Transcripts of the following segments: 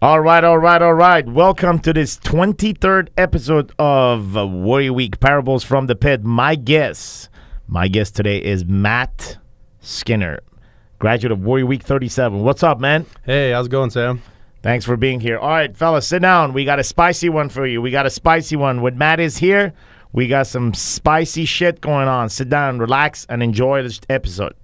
All right. Welcome to this 23rd episode of Warrior Week Parables from the Pit. My guest today is Matt Skinner, graduate of Warrior Week 37. What's up, man? Hey, how's it going, Sam? Thanks for being here. All right, fellas, sit down. We got a spicy one for you. When Matt is here, we got some spicy shit going on. Sit down, relax, and enjoy this episode.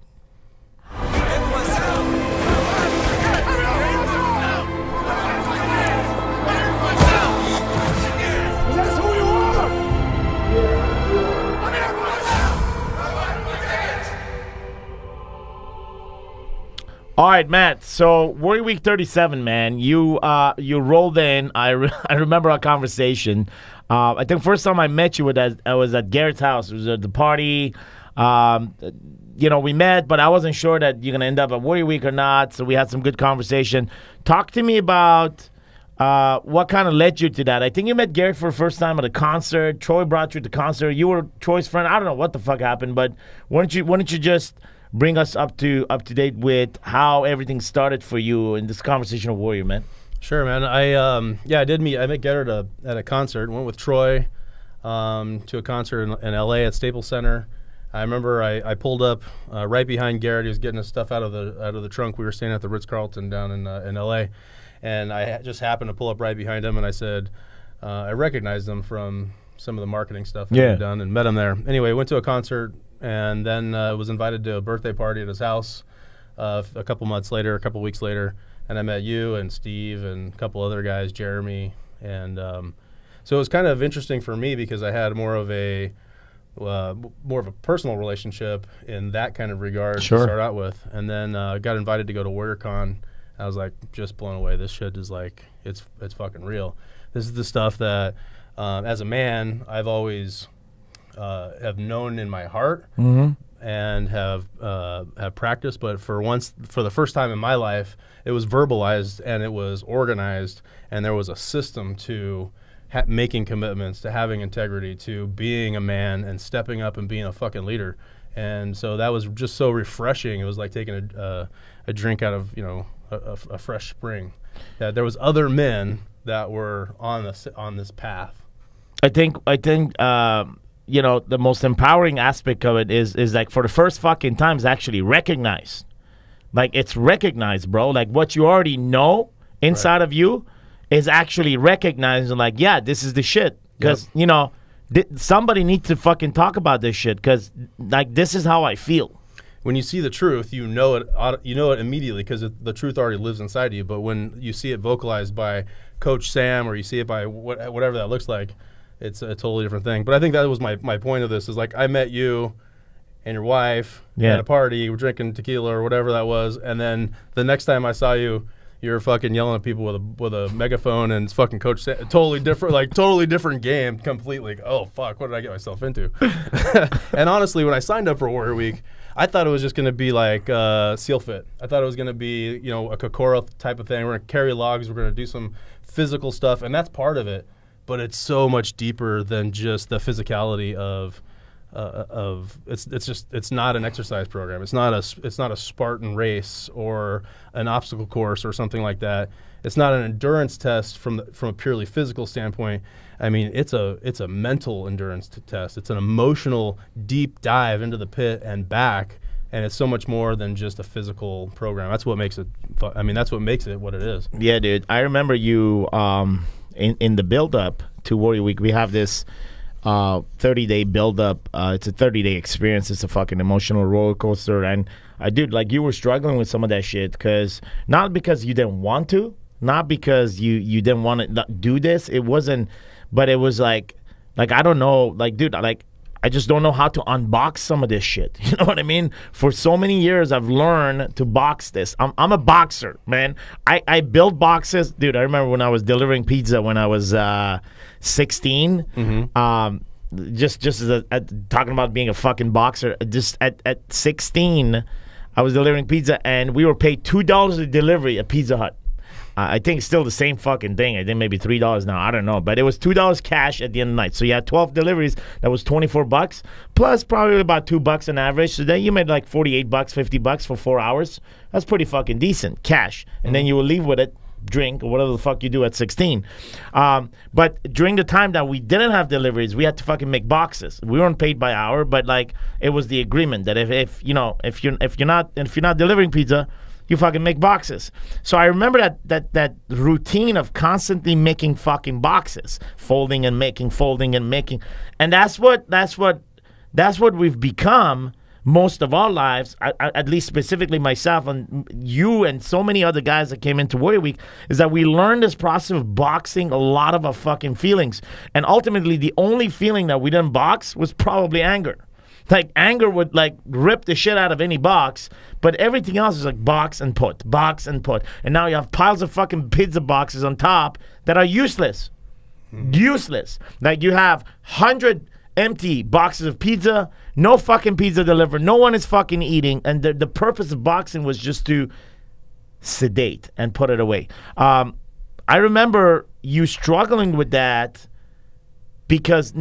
All right, Matt. So Warrior Week 37, man. You rolled in. I remember our conversation. I think first time I met you I was at Garrett's house. It was at the party. We met, but I wasn't sure that you're gonna end up at Warrior Week or not. So we had some good conversation. Talk to me about what kind of led you to that. I think you met Garrett for the first time at a concert. Troy brought you to the concert. You were Troy's friend. I don't know what the fuck happened, but why don't you just bring us up to date with how everything started for you in this conversation of Warrior, man? Sure, man. I met Garrett at a concert. Went with Troy to a concert in L.A. at Staples Center. I remember I pulled up right behind Garrett. He was getting his stuff out of the trunk. We were staying at the Ritz-Carlton down in L.A. And I just happened to pull up right behind him, and I said I recognized him from some of the marketing stuff that he'd done, and met him there. Anyway, went to a concert. And then was invited to a birthday party at his house a couple weeks later, and I met you and Steve and a couple other guys, Jeremy, and so it was kind of interesting for me because I had more of a personal relationship in that kind of regard to start out with, and then got invited to go to WarriorCon. I was like just blown away. This shit is like it's fucking real. This is the stuff that as a man I've always have known in my heart and have practiced, but for the first time in my life, it was verbalized and it was organized, and there was a system to making commitments, to having integrity, to being a man and stepping up and being a fucking leader. And so that was just so refreshing. It was like taking a drink out of a fresh spring. Yeah, there was other men that were on this path. I think. The most empowering aspect of it is like for the first fucking time is actually recognized. Like it's recognized, bro. Like what you already know inside of you is actually recognized and like, yeah, this is the shit. Because, somebody needs to fucking talk about this shit because like this is how I feel. When you see the truth, you know it immediately because the truth already lives inside you. But when you see it vocalized by Coach Sam or you see it by whatever that looks like, it's a totally different thing. But I think that was my point of this is like I met you and your wife at a party. We're drinking tequila or whatever that was. And then the next time I saw you, you're fucking yelling at people with a megaphone and it's fucking Coach Sam. Totally different game completely. Like, oh, fuck, what did I get myself into? And honestly, when I signed up for Warrior Week, I thought it was just going to be like SEAL Fit. I thought it was going to be, a Kokora type of thing. We're going to carry logs. We're going to do some physical stuff. And that's part of it. But it's so much deeper than just the physicality of it's not an exercise program. It's not a Spartan race or an obstacle course or something like that. It's not an endurance test from a purely physical standpoint. I mean, it's a mental endurance test. It's an emotional deep dive into the pit and back, and it's so much more than just a physical program. That's what makes it. That's what makes it what it is. Yeah, dude. I remember you. In the build-up to Warrior Week, we have this 30-day build-up. It's a 30-day experience. It's a fucking emotional roller coaster. And, like you were struggling with some of that shit not because you didn't want to, not because you didn't want to do this. It wasn't, but it was like I don't know, like, dude, like, I just don't know how to unbox some of this shit. You know what I mean? For so many years, I've learned to box this. I'm a boxer, man. I build boxes. Dude, I remember when I was delivering pizza when I was 16. Just as talking about being a fucking boxer. Just at 16, I was delivering pizza, and we were paid $2 a delivery at Pizza Hut. I think it's still the same fucking thing. I think maybe $3 now. I don't know. But it was $2 cash at the end of the night. So you had 12 deliveries. That was $24 plus probably about $2 on average. So then you made like $48, $50 for 4 hours. That's pretty fucking decent cash. And then you will leave with it drink or whatever the fuck you do at 16. But during the time that we didn't have deliveries, we had to fucking make boxes. We weren't paid by hour, but like it was the agreement that if you're not delivering pizza, you fucking make boxes. So I remember that routine of constantly making fucking boxes, folding and making, and that's what we've become most of our lives, at least specifically myself and you and so many other guys that came into Warrior Week, is that we learned this process of boxing a lot of our fucking feelings. And ultimately, the only feeling that we didn't box was probably anger. Like, anger would, like, rip the shit out of any box, but everything else is like box and put. And now you have piles of fucking pizza boxes on top that are useless. Useless. Like, you have 100 empty boxes of pizza, no fucking pizza delivered, no one is fucking eating, and the purpose of boxing was just to sedate and put it away. I remember you struggling with that because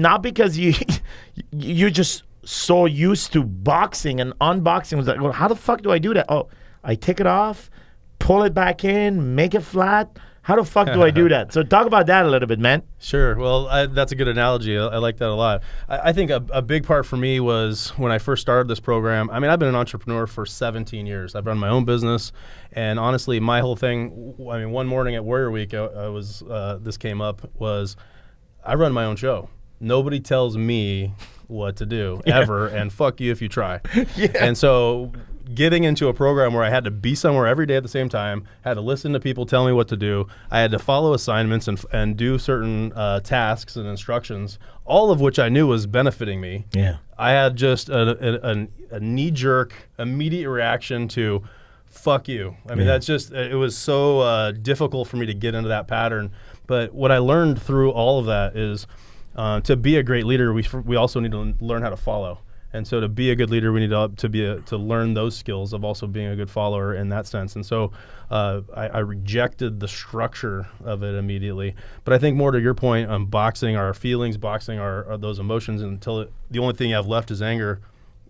you're just so used to boxing, and unboxing was like, well, how the fuck do I do that? Oh, I take it off, pull it back in, make it flat. How the fuck do I do that? So talk about that a little bit, man. Sure. Well, that's a good analogy. I like that a lot. I think a big part for me was when I first started this program. I mean, I've been an entrepreneur for 17 years. I've run my own business. And honestly, my whole thing, I mean, one morning at Warrior Week, this came up, was I run my own show. Nobody tells me what to do ever, and fuck you if you try. And so getting into a program where I had to be somewhere every day at the same time, had to listen to people tell me what to do, I had to follow assignments and do certain tasks and instructions, all of which I knew was benefiting me. Yeah, I had just a knee-jerk, immediate reaction to fuck you. I mean, that's just, it was so difficult for me to get into that pattern. But what I learned through all of that is to be a great leader, we also need to learn how to follow. And so to be a good leader, we need to learn those skills of also being a good follower in that sense. And so I rejected the structure of it immediately. But I think more to your point, boxing our feelings, boxing our those emotions until the only thing you have left is anger.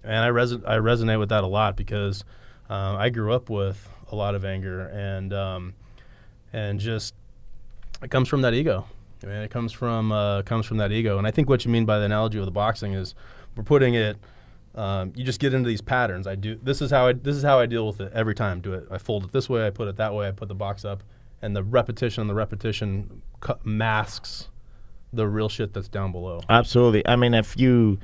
And I resonate with that a lot because I grew up with a lot of anger, and just it comes from that ego. I mean, it comes from that ego. And I think what you mean by the analogy of the boxing is we're putting it. You just get into these patterns. This is how I deal with it every time. I fold it this way, I put it that way, I put the box up, and the repetition masks the real shit that's down below. Absolutely. I mean, if you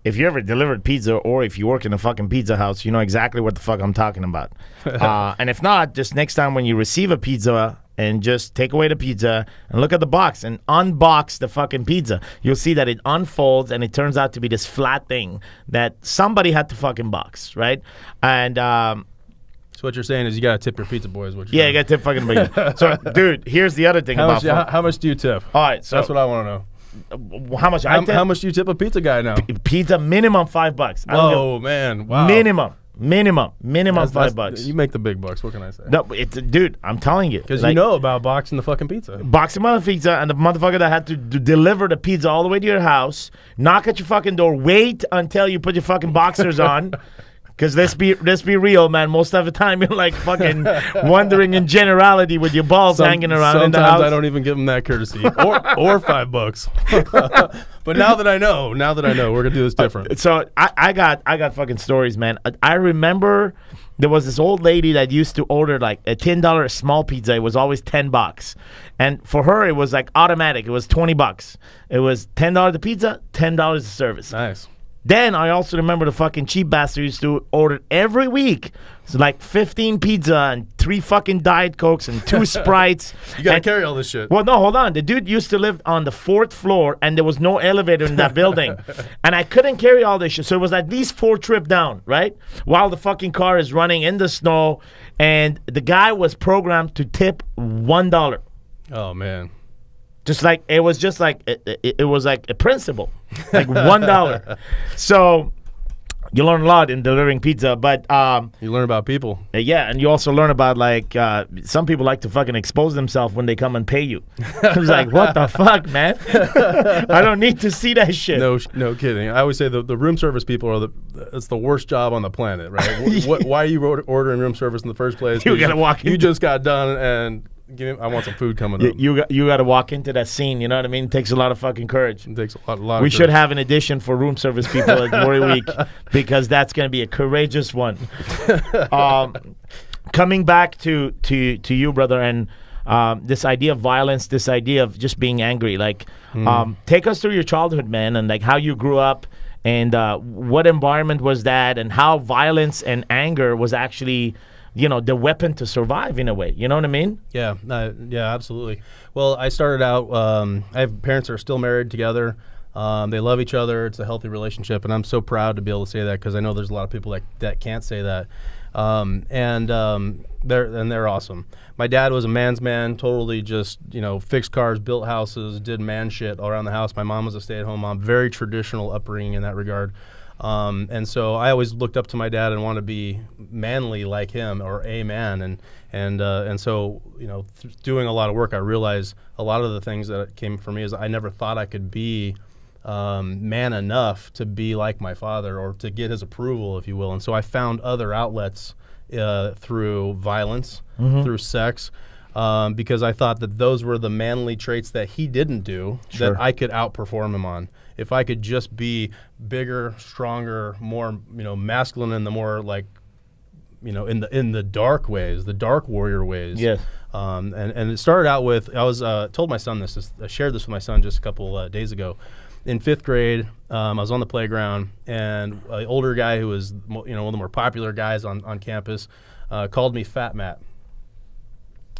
ever delivered pizza or if you work in a fucking pizza house, you know exactly what the fuck I'm talking about. And if not, just next time when you receive a pizza, and just take away the pizza and look at the box and unbox the fucking pizza. You'll see that it unfolds and it turns out to be this flat thing that somebody had to fucking box, right? And so what you're saying is you got to tip your pizza boys. You got to tip fucking pizza. So, dude, here's the other thing how much do you tip? All right, so that's what I want to know. How much I tip? How much do you tip a pizza guy now? Pizza minimum $5. Oh man, wow. Minimum $5. You make the big bucks. What can I say? No, dude, I'm telling you. Because you know about boxing the fucking pizza. Boxing the pizza, and the motherfucker that had to deliver the pizza all the way to your house, knock at your fucking door, wait until you put your fucking boxers on. Because let's be real, man. Most of the time, you're like fucking wandering in generality with your balls hanging around in the house. Sometimes I don't even give them that courtesy, or $5. But now that I know, we're gonna do this different. So I got fucking stories, man. I remember there was this old lady that used to order like a $10 small pizza. It was always $10, and for her it was like automatic. It was $20. It was $10 the pizza, $10 the service. Nice. Then I also remember the fucking cheap bastard used to order every week. So like 15 pizza and 3 fucking Diet Cokes and 2 Sprites. You gotta carry all this shit. Well, no, hold on. The dude used to live on the 4th floor and there was no elevator in that building. And I couldn't carry all this shit. So it was at least 4 trips down, right? While the fucking car is running in the snow. And the guy was programmed to tip $1. Oh, man. Just like it was like a principle, like $1. So you learn a lot in delivering pizza, but you learn about people. Yeah, and you also learn about like some people like to fucking expose themselves when they come and pay you. I was like, what the fuck, man? I don't need to see that shit. No kidding. I always say the room service people it's the worst job on the planet, right? Why are you ordering room service in the first place? You gotta walk in. You just got done and I want some food coming up. You got to walk into that scene. You know what I mean? It takes a lot of fucking courage. It takes a lot. We should have an edition for room service people at Worry Week because that's going to be a courageous one. Coming back to you, brother, and this idea of violence, this idea of just being angry. Like, take us through your childhood, man, and like how you grew up, and what environment was that, and how violence and anger was actually, the weapon to survive in a way. You know what I mean? Yeah, absolutely. Well, I started out. I have parents that are still married together. They love each other. It's a healthy relationship, and I'm so proud to be able to say that because I know there's a lot of people that can't say that. They're awesome. My dad was a man's man, totally just, fixed cars, built houses, did man shit all around the house. My mom was a stay-at-home mom, very traditional upbringing in that regard. And so I always looked up to my dad and wanted to be manly like him, or a man. And so, doing a lot of work, I realized a lot of the things that came for me is I never thought I could be man enough to be like my father or to get his approval, if you will. And so I found other outlets through violence, through sex, because I thought that those were the manly traits that he didn't do, that I could outperform him on. If I could just be bigger, stronger, more, masculine, in the more like, in the dark ways, the dark warrior ways. Yes. And it started out with, I was told my son this. I shared this with my son just a couple days ago. In 5th grade, I was on the playground, and an older guy who was, one of the more popular guys on campus, called me Fat Matt.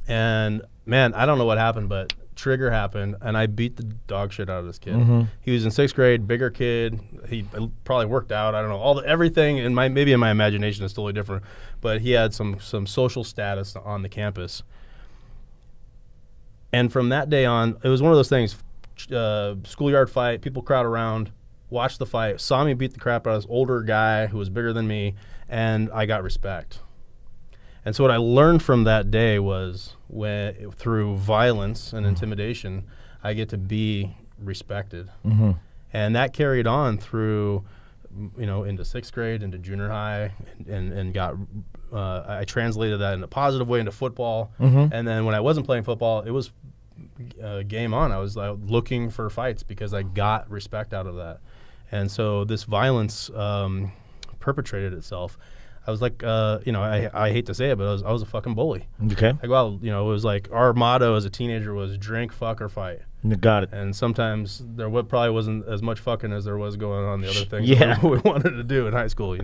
And man, I don't know what happened, but trigger happened, and I beat the dog shit out of this kid. He was in 6th grade, bigger kid. He probably worked out. I don't know, everything maybe in my imagination is totally different, but he had some social status on the campus. And from that day on, it was one of those things. Schoolyard fight, people crowd around, watch the fight, saw me beat the crap out of this older guy who was bigger than me, and I got respect. And so what I learned from that day was through violence and intimidation, I get to be respected. And that carried on through, into 6th grade, into junior high, and got I translated that in a positive way into football. And then when I wasn't playing football, it was game on. I was looking for fights because I got respect out of that. And so this violence perpetrated itself. I was like, I hate to say it, but I was a fucking bully. Okay. Like, well, it was like our motto as a teenager was drink, fuck, or fight. Got it. And sometimes there probably wasn't as much fucking as there was going on the other things that we wanted to do in high school,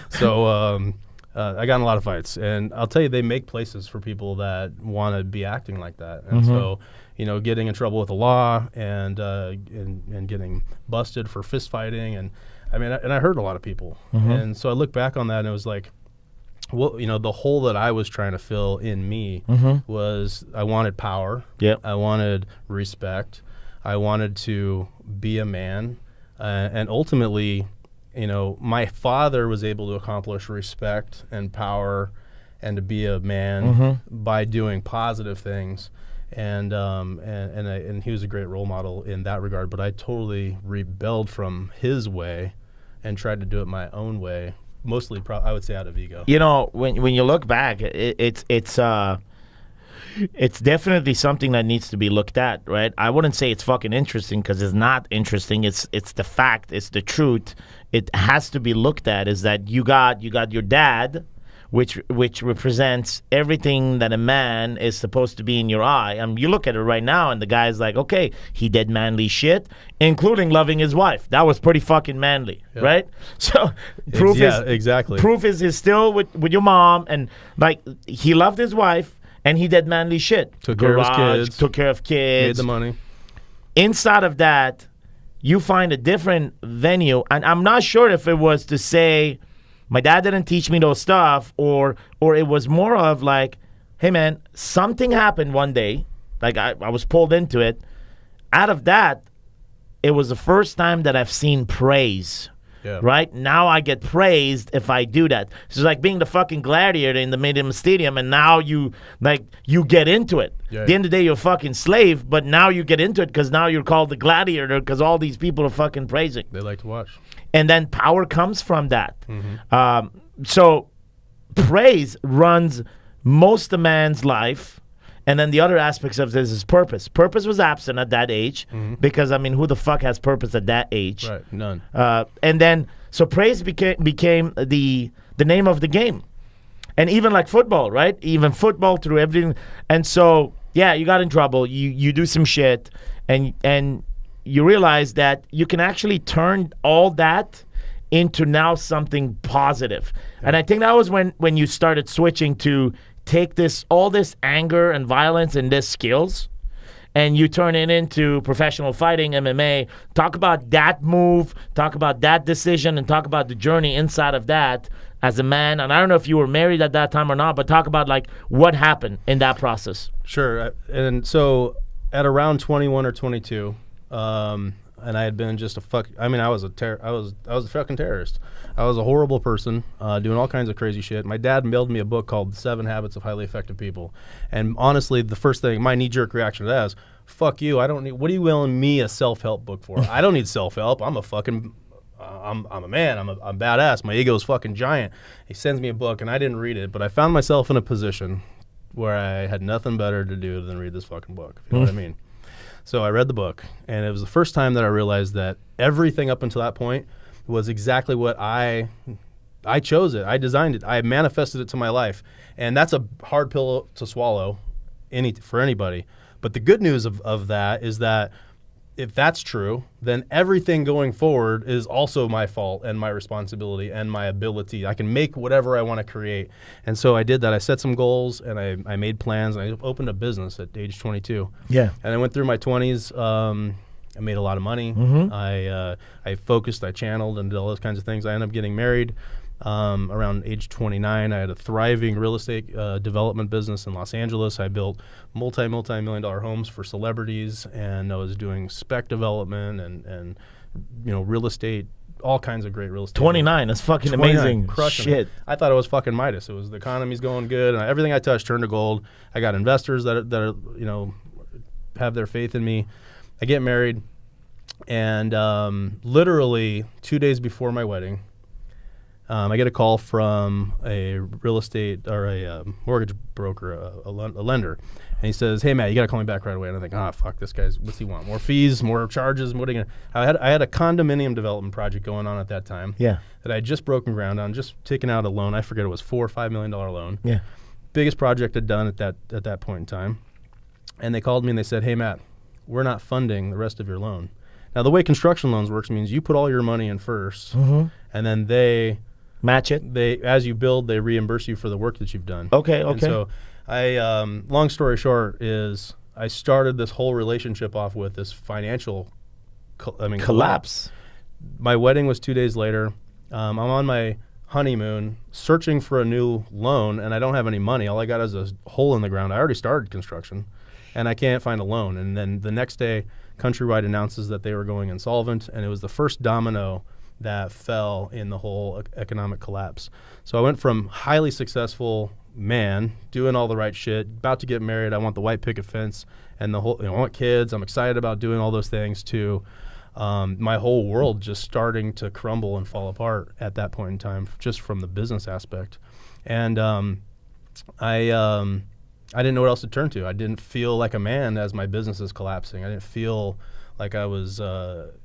So I got in a lot of fights. And I'll tell you, they make places for people that want to be acting like that. And so, getting in trouble with the law and getting busted for fist fighting. And I hurt a lot of people. And so I look back on that and it was like, well, the hole that I was trying to fill in me was I wanted power. Yep. I wanted respect. I wanted to be a man. And ultimately, my father was able to accomplish respect and power and to be a man by doing positive things. And he was a great role model in that regard. But I totally rebelled from his way and tried to do it my own way. Mostly, I would say, out of ego. When you look back, it's definitely something that needs to be looked at, right? I wouldn't say it's fucking interesting because it's not interesting. It's the fact. It's the truth. It has to be looked at. Is that you got your dad, which represents everything that a man is supposed to be in your eye. You look at it right now, and the guy's like, okay, he did manly shit, including loving his wife. That was pretty fucking manly, right? So proof is he's still with your mom, and like he loved his wife, and he did manly shit. Took care of kids, made the money. Inside of that, you find a different venue, and I'm not sure if it was to say, my dad didn't teach me those stuff, or it was more of like, hey man, something happened one day, like I was pulled into it. Out of that, it was the first time that I've seen praise. Yeah. Right? Now I get praised if I do that. So it's like being the fucking gladiator in the Medium Stadium, and now you get into it. Yeah. At the end of the day, you're a fucking slave, but now you get into it because now you're called the gladiator because all these people are fucking praising. They like to watch. And then power comes from that. So praise runs most of man's life, And then the other aspects of this is purpose. Purpose was absent at that age because, I mean, who the fuck has purpose at that age? Right, none. And then, so praise became the name of the game. And even like football, right? Even football through everything. And so, yeah, you got in trouble. You do some shit, and you realize that you can actually turn all that into now something positive. Yeah. And I think that was when you started switching to take all this anger and violence and this skills, and you turn it into professional fighting, MMA. Talk about that move, talk about that decision, and talk about the journey inside of that as a man. And I don't know if you were married at that time or not, but talk about like what happened in that process. Sure. And so at around 21 or 22, and I had been just I was a fucking terrorist. I was a horrible person, doing all kinds of crazy shit. My dad mailed me a book called 7 Habits of Highly Effective People. And honestly, the first thing, my knee-jerk reaction to that is, fuck you, I don't need, what are you willing me a self-help book for? I don't need self-help. I'm a fucking, I'm a man. I'm badass. My ego is fucking giant. He sends me a book, and I didn't read it, but I found myself in a position where I had nothing better to do than read this fucking book, if you know what I mean. So I read the book, and it was the first time that I realized that everything up until that point was exactly what I chose it. I designed it. I manifested it to my life. And that's a hard pill to swallow for anybody. But the good news of that is that if that's true, then everything going forward is also my fault and my responsibility and my ability. I can make whatever I want to create. And so I did that. I set some goals, and I made plans, and I opened a business at age 22. Yeah. And I went through my 20s. I made a lot of money. I focused, I channeled, and did all those kinds of things. I ended up getting married around age 29. I had a thriving real estate development business in Los Angeles. I built multi-million-dollar homes for celebrities, and I was doing spec development and real estate, all kinds of great real estate. 29, that's fucking 29, amazing. Crushing Shit. it. I thought it was fucking Midas. It was the economy's going good, and everything I touched turned to gold. I got investors that are have their faith in me. I get married, and literally 2 days before my wedding, I get a call from a real estate or a mortgage broker, a lender, and he says, "Hey, Matt, you got to call me back right away." And I think, fuck, this guy's, what's he want? More fees, more charges? What are you gonna? I had a condominium development project going on at that time. Yeah. That I had just broken ground on, just taken out a loan. I forget, it was $4 or $5 million loan. Yeah. Biggest project I'd done at that point in time. And they called me and they said, "Hey, Matt, we're not funding the rest of your loan." Now, the way construction loans works means you put all your money in first, and then they match it. As you build, they reimburse you for the work that you've done. Okay. And so long story short is I started this whole relationship off with this financial collapse. My wedding was 2 days later. I'm on my honeymoon searching for a new loan, and I don't have any money. All I got is a hole in the ground. I already started construction, and I can't find a loan. And then the next day, Countrywide announces that they were going insolvent, and it was the first domino that fell in the whole economic collapse. So I went from highly successful man, doing all the right shit, about to get married, I want the white picket fence, and the whole, I want kids, I'm excited about doing all those things, to my whole world just starting to crumble and fall apart at that point in time, just from the business aspect. And I didn't know what else to turn to. I didn't feel like a man as my business is collapsing. I didn't feel like I was,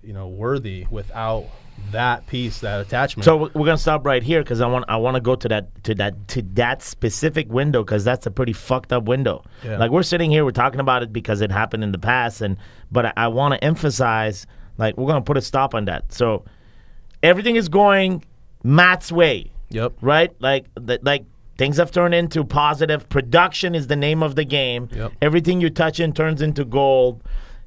worthy without that piece, that attachment. So we're gonna stop right here because I want to go to that specific window, because that's a pretty fucked up window. Yeah. Like, we're sitting here, we're talking about it because it happened in the past, but I want to emphasize, like, we're gonna put a stop on that. So everything is going Matt's way. Yep. Right. Like things have turned into positive. Production is the name of the game. Yep. Everything you touch in turns into gold.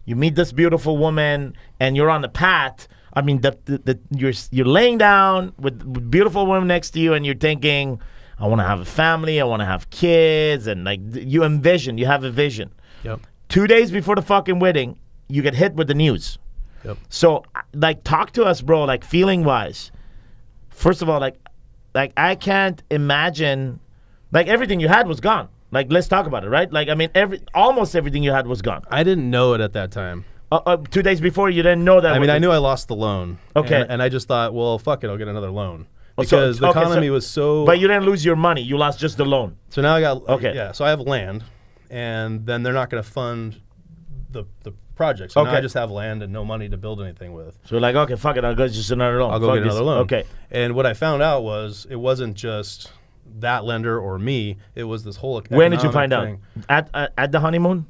You meet this beautiful woman, and you're on the path. I mean, you're laying down with beautiful women next to you, and you're thinking, I want to have a family, I want to have kids, and like you have a vision. Yep. 2 days before the fucking wedding, you get hit with the news. Yep. So, like, talk to us, bro. Like, feeling wise. First of all, like I can't imagine. Like, everything you had was gone. Like, let's talk about it, right? Like, I mean, almost everything you had was gone. I didn't know it at that time. 2 days before, you didn't know that. I knew I lost the loan. Okay. And I just thought, well, fuck it, I'll get another loan. Because the economy was so... But you didn't lose your money. You lost just the loan. So now I got... Okay. Yeah, so I have land. and then they're not going to fund the project. So now Okay. I just have land and no money to build anything with. So like, okay, fuck it, I'll go just another loan. I'll go Fuck get this. another loan. Okay. And what I found out was it wasn't just that lender or me. It was this whole When did you economic find out? thing. At the honeymoon?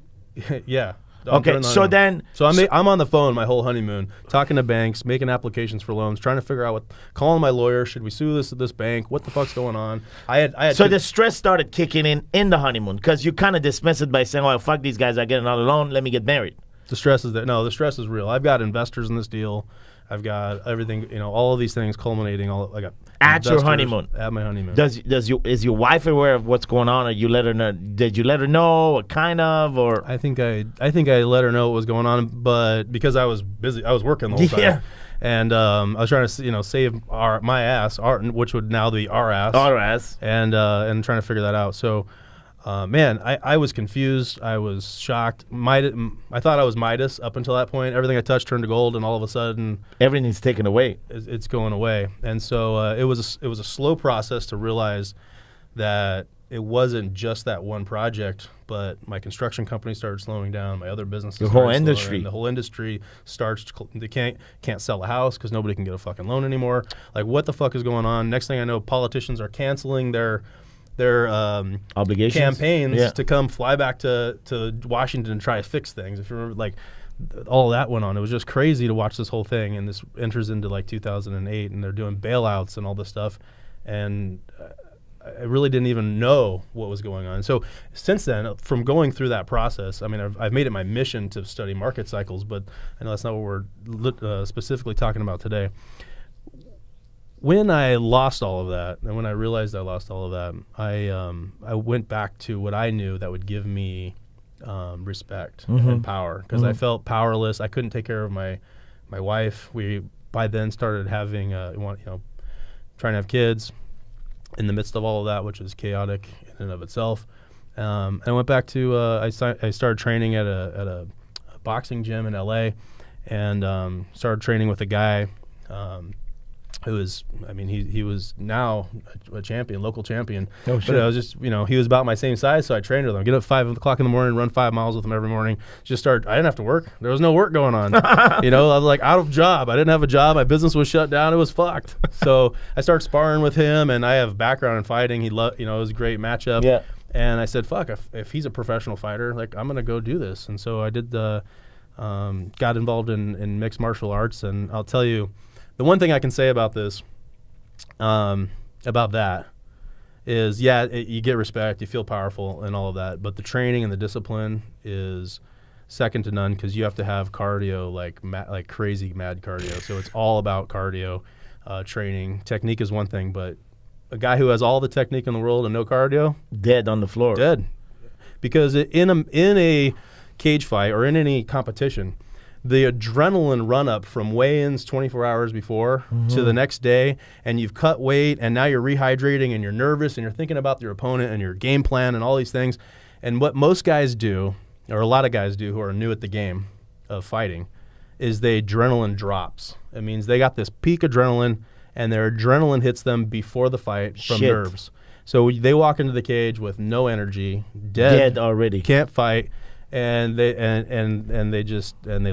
Yeah. Okay, During the so honeymoon. then... So I'm on the phone my whole honeymoon, talking to banks, making applications for loans, trying to figure out calling my lawyer, should we sue this bank? What the fuck's going on? I had So the stress started kicking in the honeymoon because you kind of dismiss it by saying, "Oh, fuck these guys! I get another loan. Let me get married." the stress is there. No, the stress is real. I've got investors in this deal. I've got everything, all of these things culminating. I got At your investors honeymoon. At my honeymoon. Is your wife aware of what's going on? Or you let her know? Did you let her know? Or kind of? Or I think I let her know what was going on, but because I was busy, I was working the whole time. Yeah. And I was trying to save my ass, which would now be our ass. our ass. And trying to figure that out. So, man, I was confused. I was shocked. I thought I was Midas up until that point. Everything I touched turned to gold, and all of a sudden, Everything's taken away. it's going away. And so it was a slow process to realize that it wasn't just that one project, but my construction company started slowing down. My other businesses, The whole started slowing industry. down. The whole industry starts. They can't sell a house because nobody can get a fucking loan anymore. Like, what the fuck is going on? Next thing I know, politicians are canceling their Obligations? campaigns Yeah. to come fly back to Washington and try to fix things. If you remember, like, all that went on. It was just crazy to watch this whole thing, and this enters into like 2008, and they're doing bailouts and all this stuff, and I really didn't even know what was going on. So since then, from going through that process, I mean, I've made it my mission to study market cycles, but I know that's not what we're specifically talking about today. When I lost all of that, and when I realized I lost all of that, I went back to what I knew that would give me respect and power, because I felt powerless. I couldn't take care of my wife. We by then started having trying to have kids in the midst of all of that, which is chaotic in and of itself. And I went back to I started training at a boxing gym in LA, and started training with a guy who was, he was now a champion, local champion. Oh, but shit. I was just, he was about my same size, so I trained with him. Get up 5 o'clock in the morning, run 5 miles with him every morning. I didn't have to work. There was no work going on. I was like out of job. I didn't have a job. My business was shut down. It was fucked. So I started sparring with him, and I have background in fighting. It was a great matchup. Yeah. And I said, fuck, if he's a professional fighter, like, I'm going to go do this. And so I did got involved in mixed martial arts. And I'll tell you, the one thing I can say about this, about that, is, you get respect, you feel powerful and all of that, but the training and the discipline is second to none, because you have to have cardio, like crazy mad cardio. So it's all about cardio, training. Technique is one thing, but a guy who has all the technique in the world and no cardio, Dead on the floor. dead. Because in a cage fight or in any competition, the adrenaline run up from weigh-ins 24 hours before to the next day, and you've cut weight, and now you're rehydrating, and you're nervous, and you're thinking about your opponent and your game plan and all these things. And what most guys do, or a lot of guys do who are new at the game of fighting, is the adrenaline drops. It means they got this peak adrenaline, and their adrenaline hits them before the fight from Shit. nerves. So they walk into the cage with no energy, dead already. can't fight, and they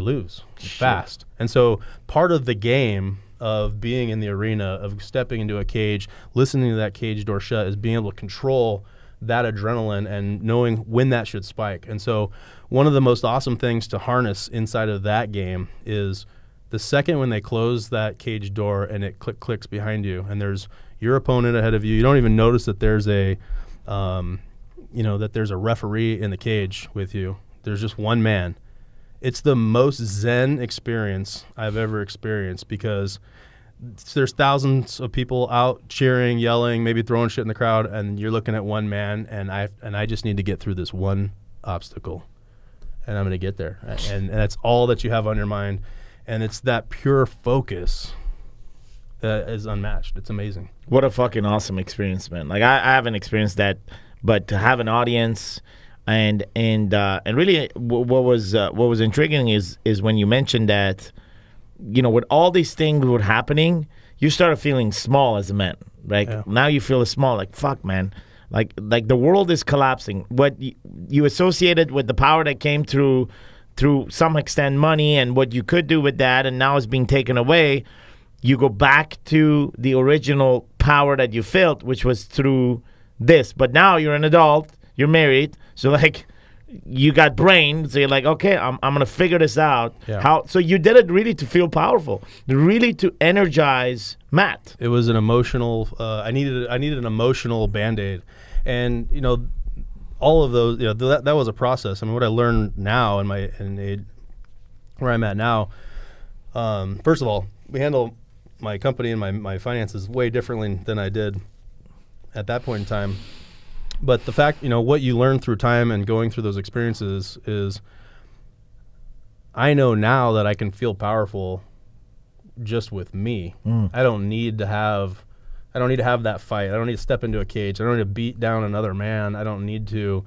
lose fast. And so part of the game of being in the arena, of stepping into a cage, listening to that cage door shut, is being able to control that adrenaline and knowing when that should spike. And so one of the most awesome things to harness inside of that game is the second when they close that cage door and it clicks behind you, and there's your opponent ahead of you. You don't even notice that there's a referee in the cage with you. There's just one man. It's the most zen experience I've ever experienced, because there's thousands of people out cheering, yelling, maybe throwing shit in the crowd, and you're looking at one man, and I just need to get through this one obstacle, and I'm going to get there. And that's all that you have on your mind, and it's that pure focus that is unmatched. It's amazing. What a fucking awesome experience, man. Like, I haven't experienced that, but to have an audience and really what was intriguing is when you mentioned that, with all these things were happening, you started feeling small as a man. Like, now you feel small, like, fuck, man. like the world is collapsing. What you associated with the power that came through some extent money and what you could do with that, and now it's being taken away. You go back to the original power that you felt, which was through this. But now you're an adult, you're married, so like you got brain, so you're like, okay, I'm gonna figure this out. Yeah. How? So you did it really to feel powerful, really to energize Matt. It was an emotional. I needed an emotional Band-Aid, and all of those. That was a process. I mean, what I learned now where I'm at now. First of all, we handle my company and my finances way differently than I did at that point in time. But the fact, what you learn through time and going through those experiences is, I know now that I can feel powerful just with me. I don't need to have that fight. I don't need to step into a cage. I don't need to beat down another man. I don't need to,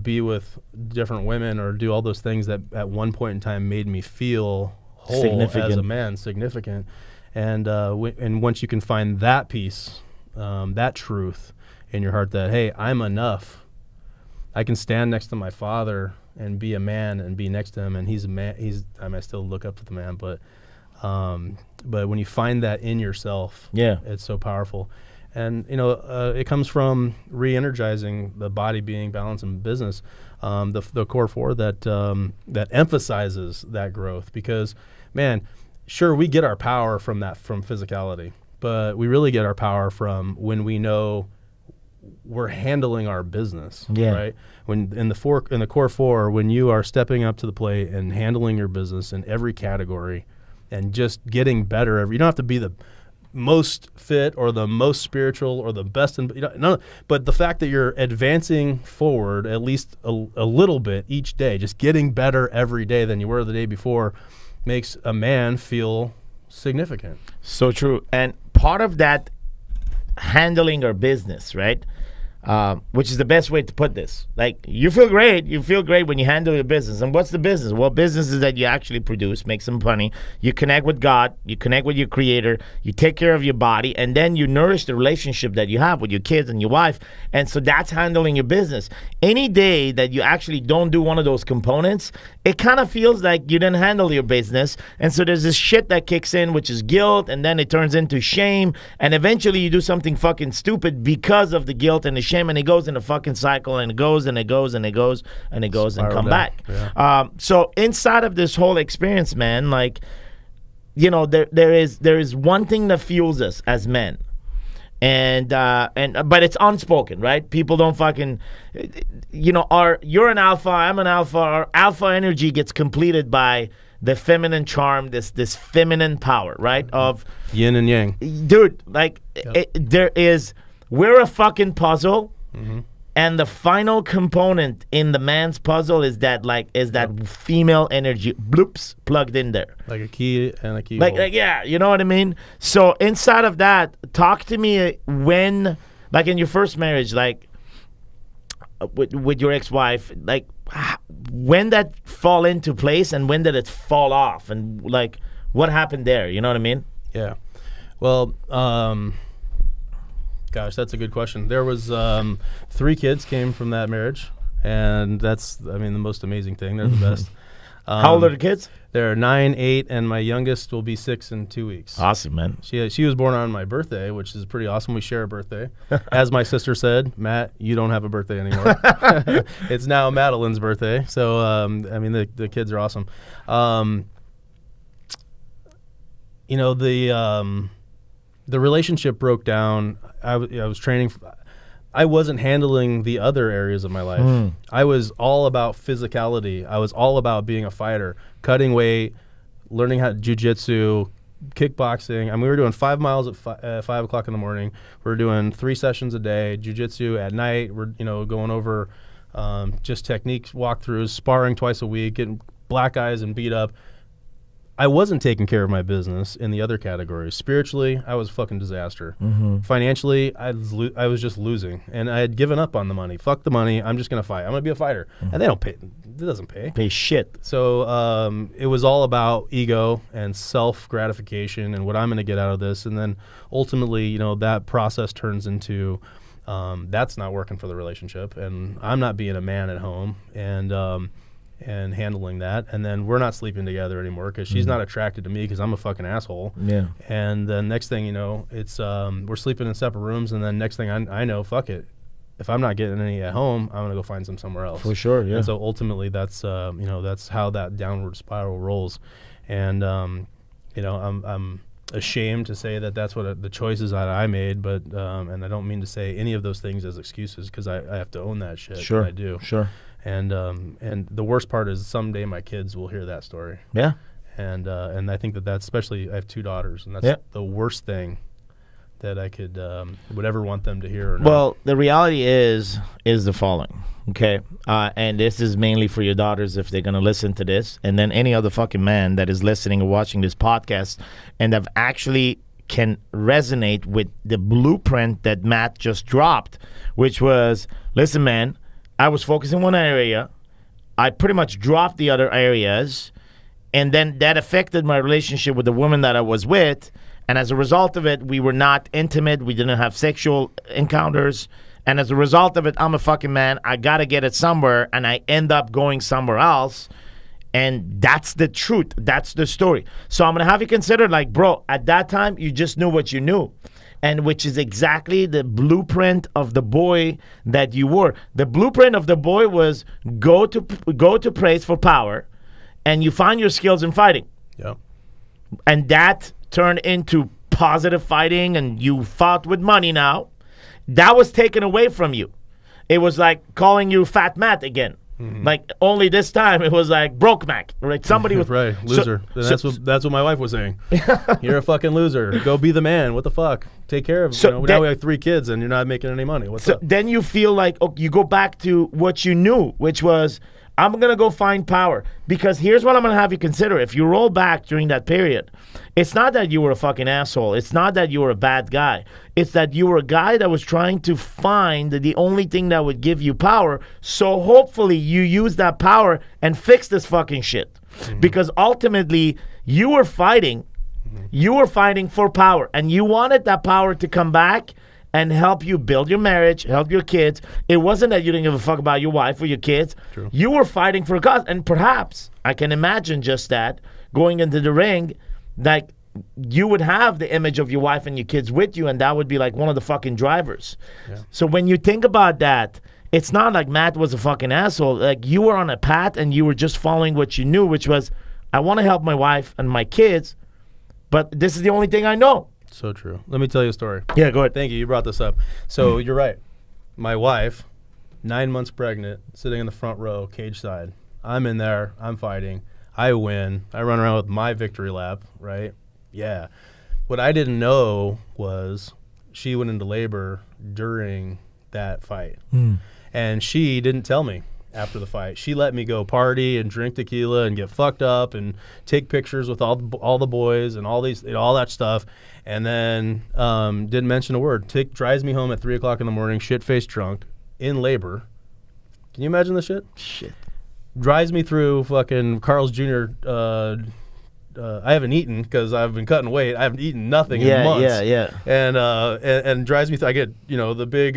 be with different women or do all those things that at one point in time made me feel whole as a man, significant. And once you can find that peace, that truth in your heart that, hey, I'm enough. I can stand next to my father and be a man and be next to him, and he's a man. I still look up to the man, but when you find that in yourself, it's so powerful. And it comes from re-energizing the body, being balanced in business. The core four that emphasizes that growth, because, man, sure, we get our power from physicality, but we really get our power from when we know we're handling our business, right? When in the core four, when you are stepping up to the plate and handling your business in every category and just getting better you don't have to be the most fit or the most spiritual or the best but the fact that you're advancing forward at least a little bit each day, just getting better every day than you were the day before, makes a man feel significant. So true. And part of that, handling our business, right? Which is the best way to put this. Like, you feel great. You feel great when you handle your business. And what's the business? Well, business is that you actually produce, make some money. You connect with God. You connect with your creator. You take care of your body. And then you nourish the relationship that you have with your kids and your wife. And so that's handling your business. Any day that you actually don't do one of those components, it kind of feels like you didn't handle your business. And so there's this shit that kicks in, which is guilt. And then it turns into shame. And eventually you do something fucking stupid because of the guilt and the shame. And it goes in a fucking cycle, and it goes and it goes and it goes and it goes and come back. Yeah. So inside of this whole experience, man, like, there is one thing that fuels us as men, but it's unspoken, right? People don't fucking, you're an alpha, I'm an alpha. Our alpha energy gets completed by the feminine charm, this feminine power, right? Of yin and yang, dude. Like, we're a fucking puzzle. Mm-hmm. And the final component in the man's puzzle is that female energy bloops plugged in there, like a key and a key. Like you know what I mean. So inside of that, talk to me when, like, in your first marriage, like with your ex-wife, like when that fall into place and when did it fall off, and like what happened there? You know what I mean? Yeah. Well, gosh, that's a good question. There was 3 kids came from that marriage, and that's, the most amazing thing. They're the best. How old are the kids? They're 9, 8, and my youngest will be 6 in 2 weeks. Awesome, man. She was born on my birthday, which is pretty awesome. We share a birthday. As my sister said, Matt, you don't have a birthday anymore. It's now Madeline's birthday. So, the kids are awesome. The relationship broke down. I was training. I wasn't handling the other areas of my life. I was all about physicality. I was all about being a fighter, cutting weight, learning how to jiu-jitsu, kickboxing. We were doing 5 miles at 5 o'clock in the morning. We were doing 3 sessions a day, jiu-jitsu at night. We're going over just techniques, walkthroughs, sparring twice a week, getting black eyes and beat up. I wasn't taking care of my business in the other categories. Spiritually, I was a fucking disaster. Mm-hmm. Financially, I was just losing. And I had given up on the money. Fuck the money. I'm just going to fight. I'm going to be a fighter. Mm-hmm. And they don't pay. It doesn't pay. Pay shit. So it was all about ego and self-gratification and what I'm going to get out of this. And then ultimately, that process turns into That's not working for the relationship, and I'm not being a man at home and handling that. And then we're not sleeping together anymore because she's not attracted to me because I'm a fucking asshole. Yeah. And then next thing you know, it's we're sleeping in separate rooms, and then next thing I know, fuck it. If I'm not getting any at home, I'm gonna go find some somewhere else. For sure, yeah. And so ultimately, that's that's how that downward spiral rolls. And I'm ashamed to say that that's what the choices that I made, but and I don't mean to say any of those things as excuses because I have to own that shit. Sure, I do. Sure. And the worst part is someday my kids will hear that story. Yeah. And I think that's especially I have 2 daughters, and that's the worst thing that I could would ever want them to hear. Or know. Well, the reality is the following, okay? And this is mainly for your daughters if they're going to listen to this, and then any other fucking man that is listening or watching this podcast and that actually can resonate with the blueprint that Matt just dropped, which was, listen, man, I was focusing one area. I pretty much dropped the other areas, and then that affected my relationship with the woman that I was with. And as a result of it, we were not intimate. We didn't have sexual encounters. And as a result of it, I'm a fucking man. I got to get it somewhere. And I end up going somewhere else. And that's the truth. That's the story. So I'm going to have you consider, like, bro, at that time, you just knew what you knew. And which is exactly the blueprint of the boy that you were. The blueprint of the boy was go to praise for power. And you find your skills in fighting. Yeah. And that turned into positive fighting, and you fought with money now. That was taken away from you. It was like calling you Fat Matt again. Like, only this time it was like Broke Mac. Right? Somebody was right, loser. That's what my wife was saying. You're a fucking loser. Go be the man. What the fuck? Take care of now we have 3 kids and you're not making any money. What's up? Then you feel like you go back to what you knew, which was, I'm going to go find power. Because here's what I'm going to have you consider. If you roll back during that period, it's not that you were a fucking asshole. It's not that you were a bad guy. It's that you were a guy that was trying to find the only thing that would give you power. So hopefully you use that power and fix this fucking shit. Because ultimately you were fighting. You were fighting for power. And you wanted that power to come back and help you build your marriage, help your kids. It wasn't that you didn't give a fuck about your wife or your kids. True. You were fighting for a cause. And perhaps, I can imagine just that, going into the ring, like, you would have the image of your wife and your kids with you, and that would be like one of the fucking drivers. Yeah. So when you think about that, it's not like Matt was a fucking asshole. Like, you were on a path and you were just following what you knew, which was, I want to help my wife and my kids, but this is the only thing I know. So true. Let me tell you a story. Yeah, go ahead. Thank you. You brought this up. So you're right. My wife, 9 months pregnant, sitting in the front row, cage side. I'm in there. I'm fighting. I win. I run around with my victory lap, right? Yeah. What I didn't know was she went into labor during that fight. And she didn't tell me after the fight. She let me go party and drink tequila and get fucked up and take pictures with all the boys and all that stuff. And then didn't mention a word. Drives me home at 3 o'clock in the morning, shit-faced drunk, in labor. Can you imagine this shit? Shit. Drives me through fucking Carl's Jr. I haven't eaten because I've been cutting weight. I haven't eaten nothing in months. Yeah. And drives me through. I get the big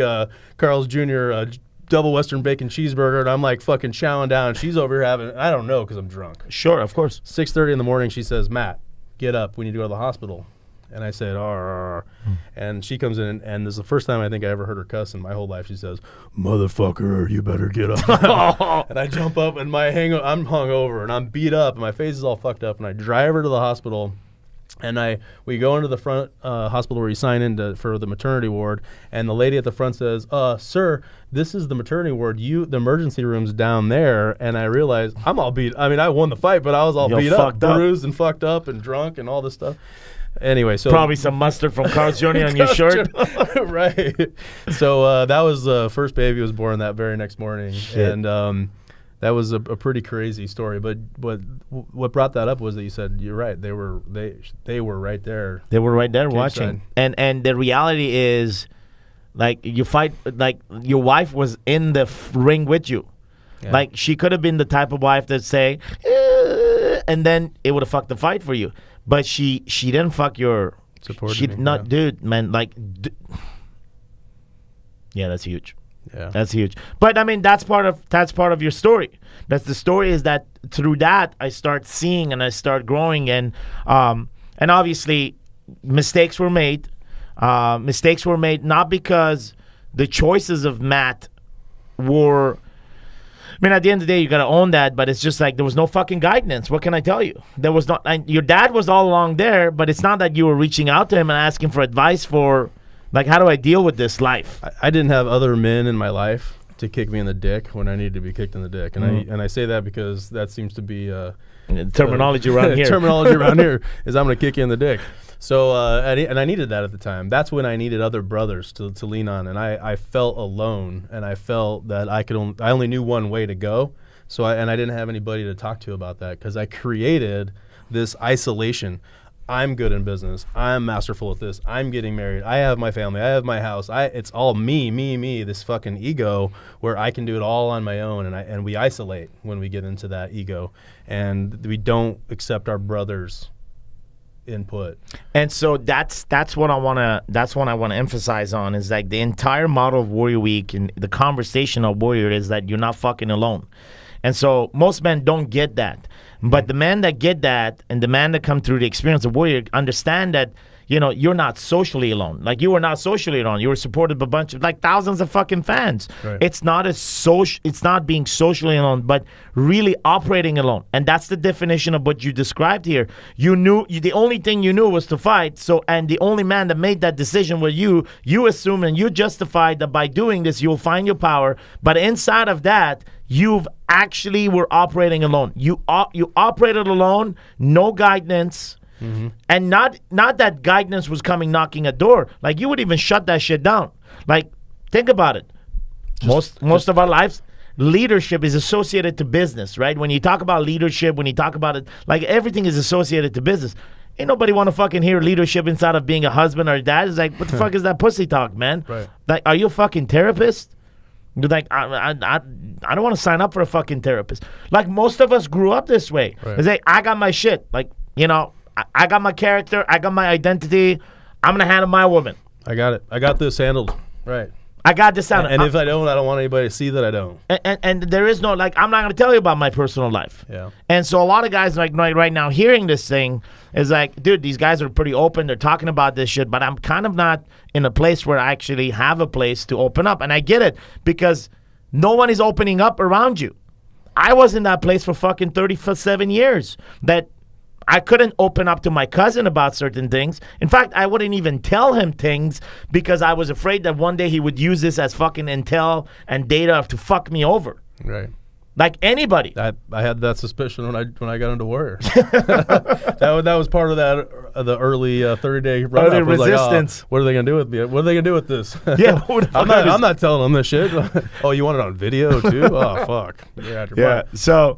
Carl's Jr. Double Western bacon cheeseburger, and I'm like fucking chowing down. She's over here having, I don't know, because I'm drunk. Sure, of course. 6:30 in the morning, she says, Matt, get up. We need to go to the hospital. And I said, and she comes in, and this is the first time I think I ever heard her cuss in my whole life. She says, motherfucker, you better get up. And I jump up, and I'm hungover, and I'm beat up, and my face is all fucked up, and I drive her to the hospital. And we go into the front hospital where you sign in for the maternity ward, and the lady at the front says, sir, this is the maternity ward. The emergency room's down there. And I realized I'm all beat. I mean, I won the fight, but I was all beat up, bruised and fucked up and drunk and all this stuff. Anyway, so probably some mustard from Carl's Jr. on your shirt. Right. So that was the first baby was born that very next morning. Shit. And that was a pretty crazy story, but what brought that up was that you said you're right. They were right there. They were right there watching, and the reality is, like, you fight, like, your wife was in the ring with you. Yeah. Like, she could have been the type of wife that say, and then it would have fucked the fight for you. But she didn't fuck your. Supported she me, not, yeah. Dude, man, like. Yeah, that's huge. Yeah. That's huge. But I mean, that's part of your story. That's the story, is that through that I start seeing and I start growing, and obviously mistakes were made. Mistakes were made not because the choices of Matt were. I mean, at the end of the day, you got to own that, but it's just like there was no fucking guidance. What can I tell you? There was not. Your dad was all along there, but it's not that you were reaching out to him and asking for advice for, like, how do I deal with this life? I didn't have other men in my life to kick me in the dick when I needed to be kicked in the dick, and I say that because that seems to be terminology around here. Terminology around here is I'm going to kick you in the dick. So and I needed that at the time. That's when I needed other brothers to lean on, and I felt alone, and I felt that I only knew one way to go. So I didn't have anybody to talk to about that, because I created this isolation. I'm good in business. I'm masterful at this. I'm getting married. I have my family. I have my house. It's all me. This fucking ego where I can do it all on my own, and we isolate when we get into that ego, and we don't accept our brothers' input. And so that's what I want to emphasize on, is like the entire model of Warrior Week and the conversation of Warrior is that you're not fucking alone. And so most men don't get that. But the men that get that, and the men that come through the experience of Warrior, understand that, you know, you're not socially alone. Like, you were not socially alone. You were supported by a bunch of, like, thousands of fucking fans. Right. It's not being socially alone, but really operating alone. And that's the definition of what you described here. The only thing you knew was to fight. So, and the only man that made that decision was you. You assumed and you justified that by doing this, you'll find your power. But inside of that, you've actually were operating alone. You operated alone, no guidance. Mm-hmm. And not that guidance was coming knocking a door. Like, you would even shut that shit down. Like, think about it. Most of our lives, leadership is associated to business, right? When you talk about leadership, when you talk about it, like, everything is associated to business. Ain't nobody want to fucking hear leadership inside of being a husband or a dad. It's like, what the fuck is that pussy talk, man? Right. Like, are you a fucking therapist? You're like, I don't want to sign up for a fucking therapist. Like, most of us grew up this way. Right. It's like, I got my shit. Like, you know, I got my character. I got my identity. I'm going to handle my woman. I got it. I got this handled. Right. I got this handled. And if I don't want anybody to see that I don't. And there is no, like, I'm not going to tell you about my personal life. Yeah. And so a lot of guys, like, right now hearing this thing is like, dude, these guys are pretty open. They're talking about this shit, but I'm kind of not in a place where I actually have a place to open up. And I get it, because no one is opening up around you. I was in that place for fucking 37 years that I couldn't open up to my cousin about certain things. In fact, I wouldn't even tell him things because I was afraid that one day he would use this as fucking intel and data to fuck me over. Right. Like anybody. I had that suspicion when I got into Warrior. that was part of that the early 30-day run Early resistance. Like, oh, what are they gonna do with me? What are they gonna do with this? Yeah, I'm not telling them this shit. Oh, you want it on video too? Oh, fuck. Yeah. So,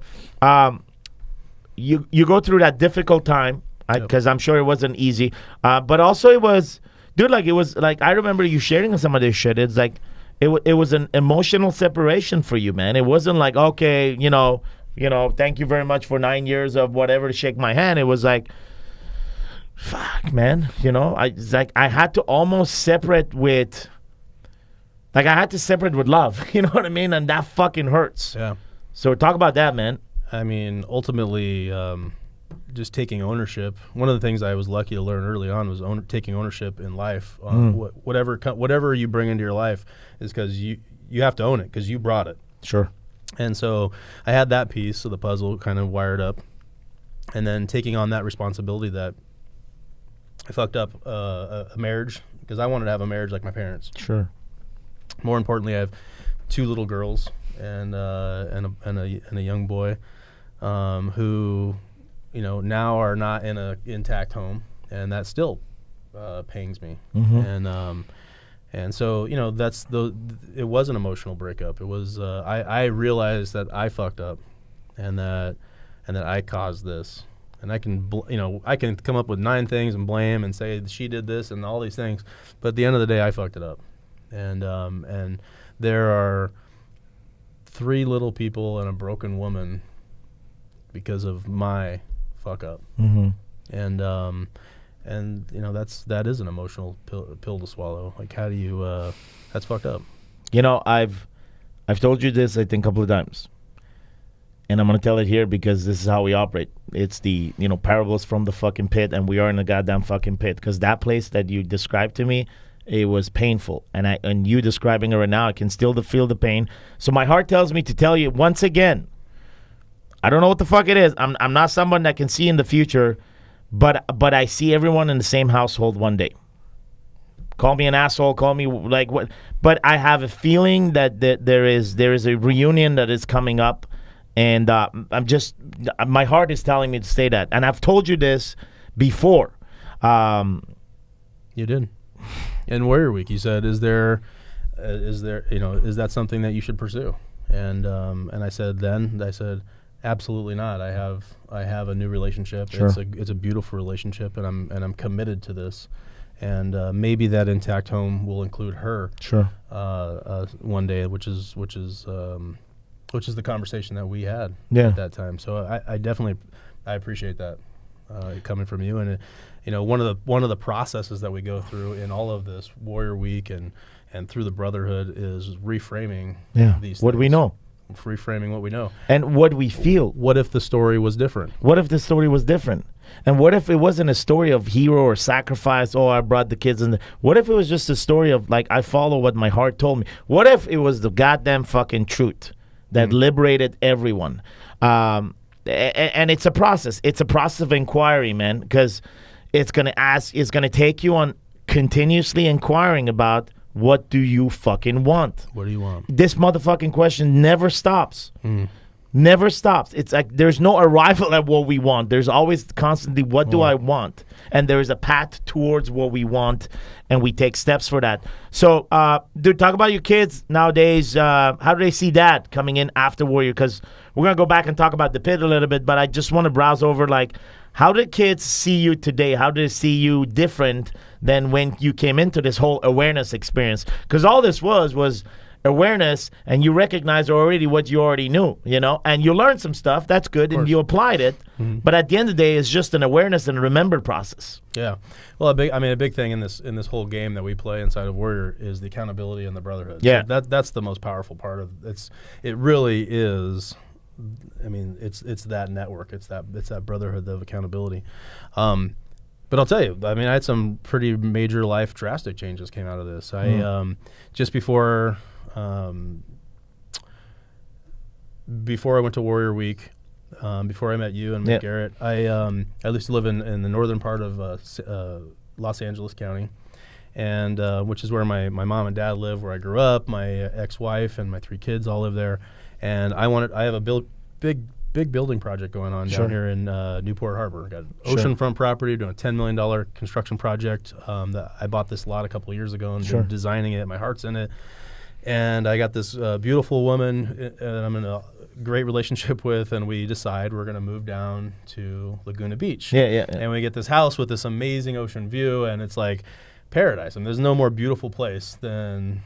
you go through that difficult time because I'm sure it wasn't easy, but also it was, dude. Like, it was like, I remember you sharing some of this shit. It's like it was an emotional separation for you, man. It wasn't like, okay, you know, thank you very much for 9 years of whatever to shake my hand. It was like, fuck, man. You know, I had to almost separate with. Like, I had to separate with love. You know what I mean? And that fucking hurts. Yeah. So talk about that, man. I mean, ultimately, just taking ownership. One of the things I was lucky to learn early on was taking ownership in life. Whatever you bring into your life is because you have to own it because you brought it. Sure. And so I had that piece of the puzzle kind of wired up. And then taking on that responsibility that I fucked up a marriage because I wanted to have a marriage like my parents. Sure. More importantly, I have 2 little girls and a young boy who, you know, now are not in a intact home, and that still pains me. Mm-hmm. And so, you know, it was an emotional breakup. It was I realized that I fucked up, and that I caused this. And I can come up with 9 things and blame and say she did this and all these things, but at the end of the day, I fucked it up. And there are 3 little people and a broken woman because of my fuck up. Mm-hmm. And you know, that is an emotional pill to swallow. Like, how do you? That's fucked up. You know, I've told you this, I think, a couple of times. And I'm going to tell it here because this is how we operate. It's the, parables from the fucking pit, and we are in the goddamn fucking pit. Because that place that you described to me, it was painful. And you describing it right now, I can still feel the pain. So my heart tells me to tell you once again, I don't know what the fuck it is. I'm not someone that can see in the future, but I see everyone in the same household one day. Call me an asshole, call me like what. But I have a feeling that there is a reunion that is coming up. And my heart is telling me to say that. And I've told you this before. You did. In Warrior Week, you said, is that something that you should pursue? And I said, absolutely not. I have a new relationship. Sure. It's a beautiful relationship, and I'm committed to this. And maybe that intact home will include her. Sure. One day, which is the conversation that we had at that time. So I definitely appreciate that coming from you. And one of the processes that we go through in all of this Warrior Week and through the Brotherhood is reframing these things. What do we know? Reframing what we know. And what we feel. What if the story was different? What if the story was different? And what if it wasn't a story of hero or sacrifice? Oh, I brought the kids in. What if it was just a story of, like, I follow what my heart told me? What if it was the goddamn fucking truth that liberated everyone? And it's a process. It's a process of inquiry, man, because it's going to take you on continuously inquiring about, what do you fucking want? What do you want? This motherfucking question never stops. Never stops. It's like there's no arrival at what we want. There's always constantly, what do I want? And there is a path towards what we want, and we take steps for that. So, dude, talk about your kids nowadays. How do they see that coming in after Warrior? Because we're going to go back and talk about the pit a little bit, but I just want to browse over, like, how do kids see you today? How do they see you different than when you came into this whole awareness experience? Because all this was awareness, and you recognize already what you already knew, and you learned some stuff. That's good, and you applied it. But at the end of the day, it's just an awareness and a remembered process. Yeah. Well, a big thing in this whole game that we play inside of Warrior is the accountability and the brotherhood. Yeah. So that's the most powerful part of it. It really is. It's that network. It's that brotherhood of accountability. But I'll tell you, I had some pretty major life drastic changes came out of this. Just before I went to Warrior Week, before I met you and met Garrett, I used to live in the northern part of Los Angeles County, and which is where my mom and dad live, where I grew up. My ex-wife and my 3 kids all live there, and I have a big building project going on down here in Newport Harbor. Got oceanfront property, doing a $10 million construction project. That I bought this lot a couple of years ago and been designing it. My heart's in it. And I got this beautiful woman that I'm in a great relationship with, and we decide we're going to move down to Laguna Beach. Yeah. And we get this house with this amazing ocean view, and it's like paradise. And there's no more beautiful place than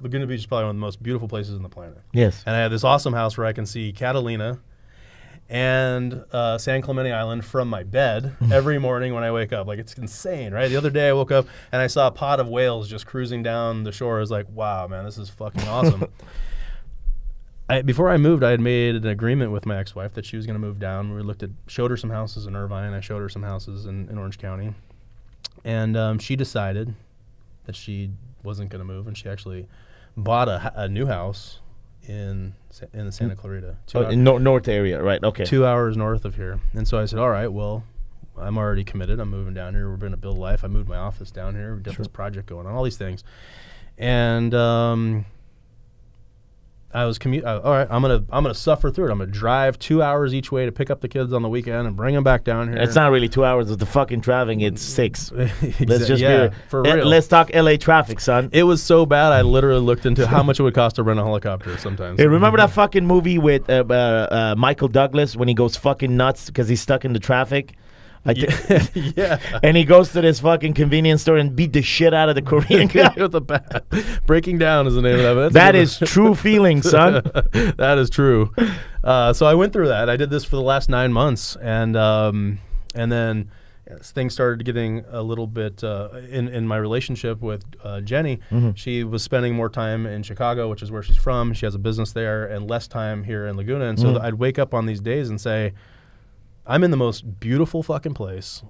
Laguna Beach is probably one of the most beautiful places on the planet. Yes. And I have this awesome house where I can see Catalina and San Clemente Island from my bed every morning when I wake up. Like, it's insane, right? The other day I woke up and I saw a pod of whales just cruising down the shore. I was like, wow, man, this is fucking awesome. Before I moved, I had made an agreement with my ex-wife that she was going to move down. We showed her some houses in Irvine. I showed her some houses in Orange County. And she decided that she wasn't going to move, and she actually bought a new house in the Santa Clarita. In north area, right? Okay. 2 hours north of here. And so I said, all right, well, I'm already committed. I'm moving down here. We're going to build a life. I moved my office down here. We've got this project going on, all these things. And I was all right, I'm gonna suffer through it. I'm gonna drive 2 hours each way to pick up the kids on the weekend and bring them back down here. It's not really 2 hours of the fucking traveling. It's 6. Let's just for real. Let's talk LA traffic, son. It was so bad. I literally looked into how much it would cost to rent a helicopter sometimes. Hey, remember that fucking movie with Michael Douglas when he goes fucking nuts because he's stuck in the traffic? Yeah. And he goes to this fucking convenience store and beat the shit out of the Korean guy with the bat. Breaking Down is the name of that. That is true feeling, son. That is true. So I went through that. I did this for the last 9 months, and then as things started getting a little bit in my relationship with Jenny, she was spending more time in Chicago, which is where she's from. She has a business there, and less time here in Laguna. And so I'd wake up on these days and say, I'm in the most beautiful fucking place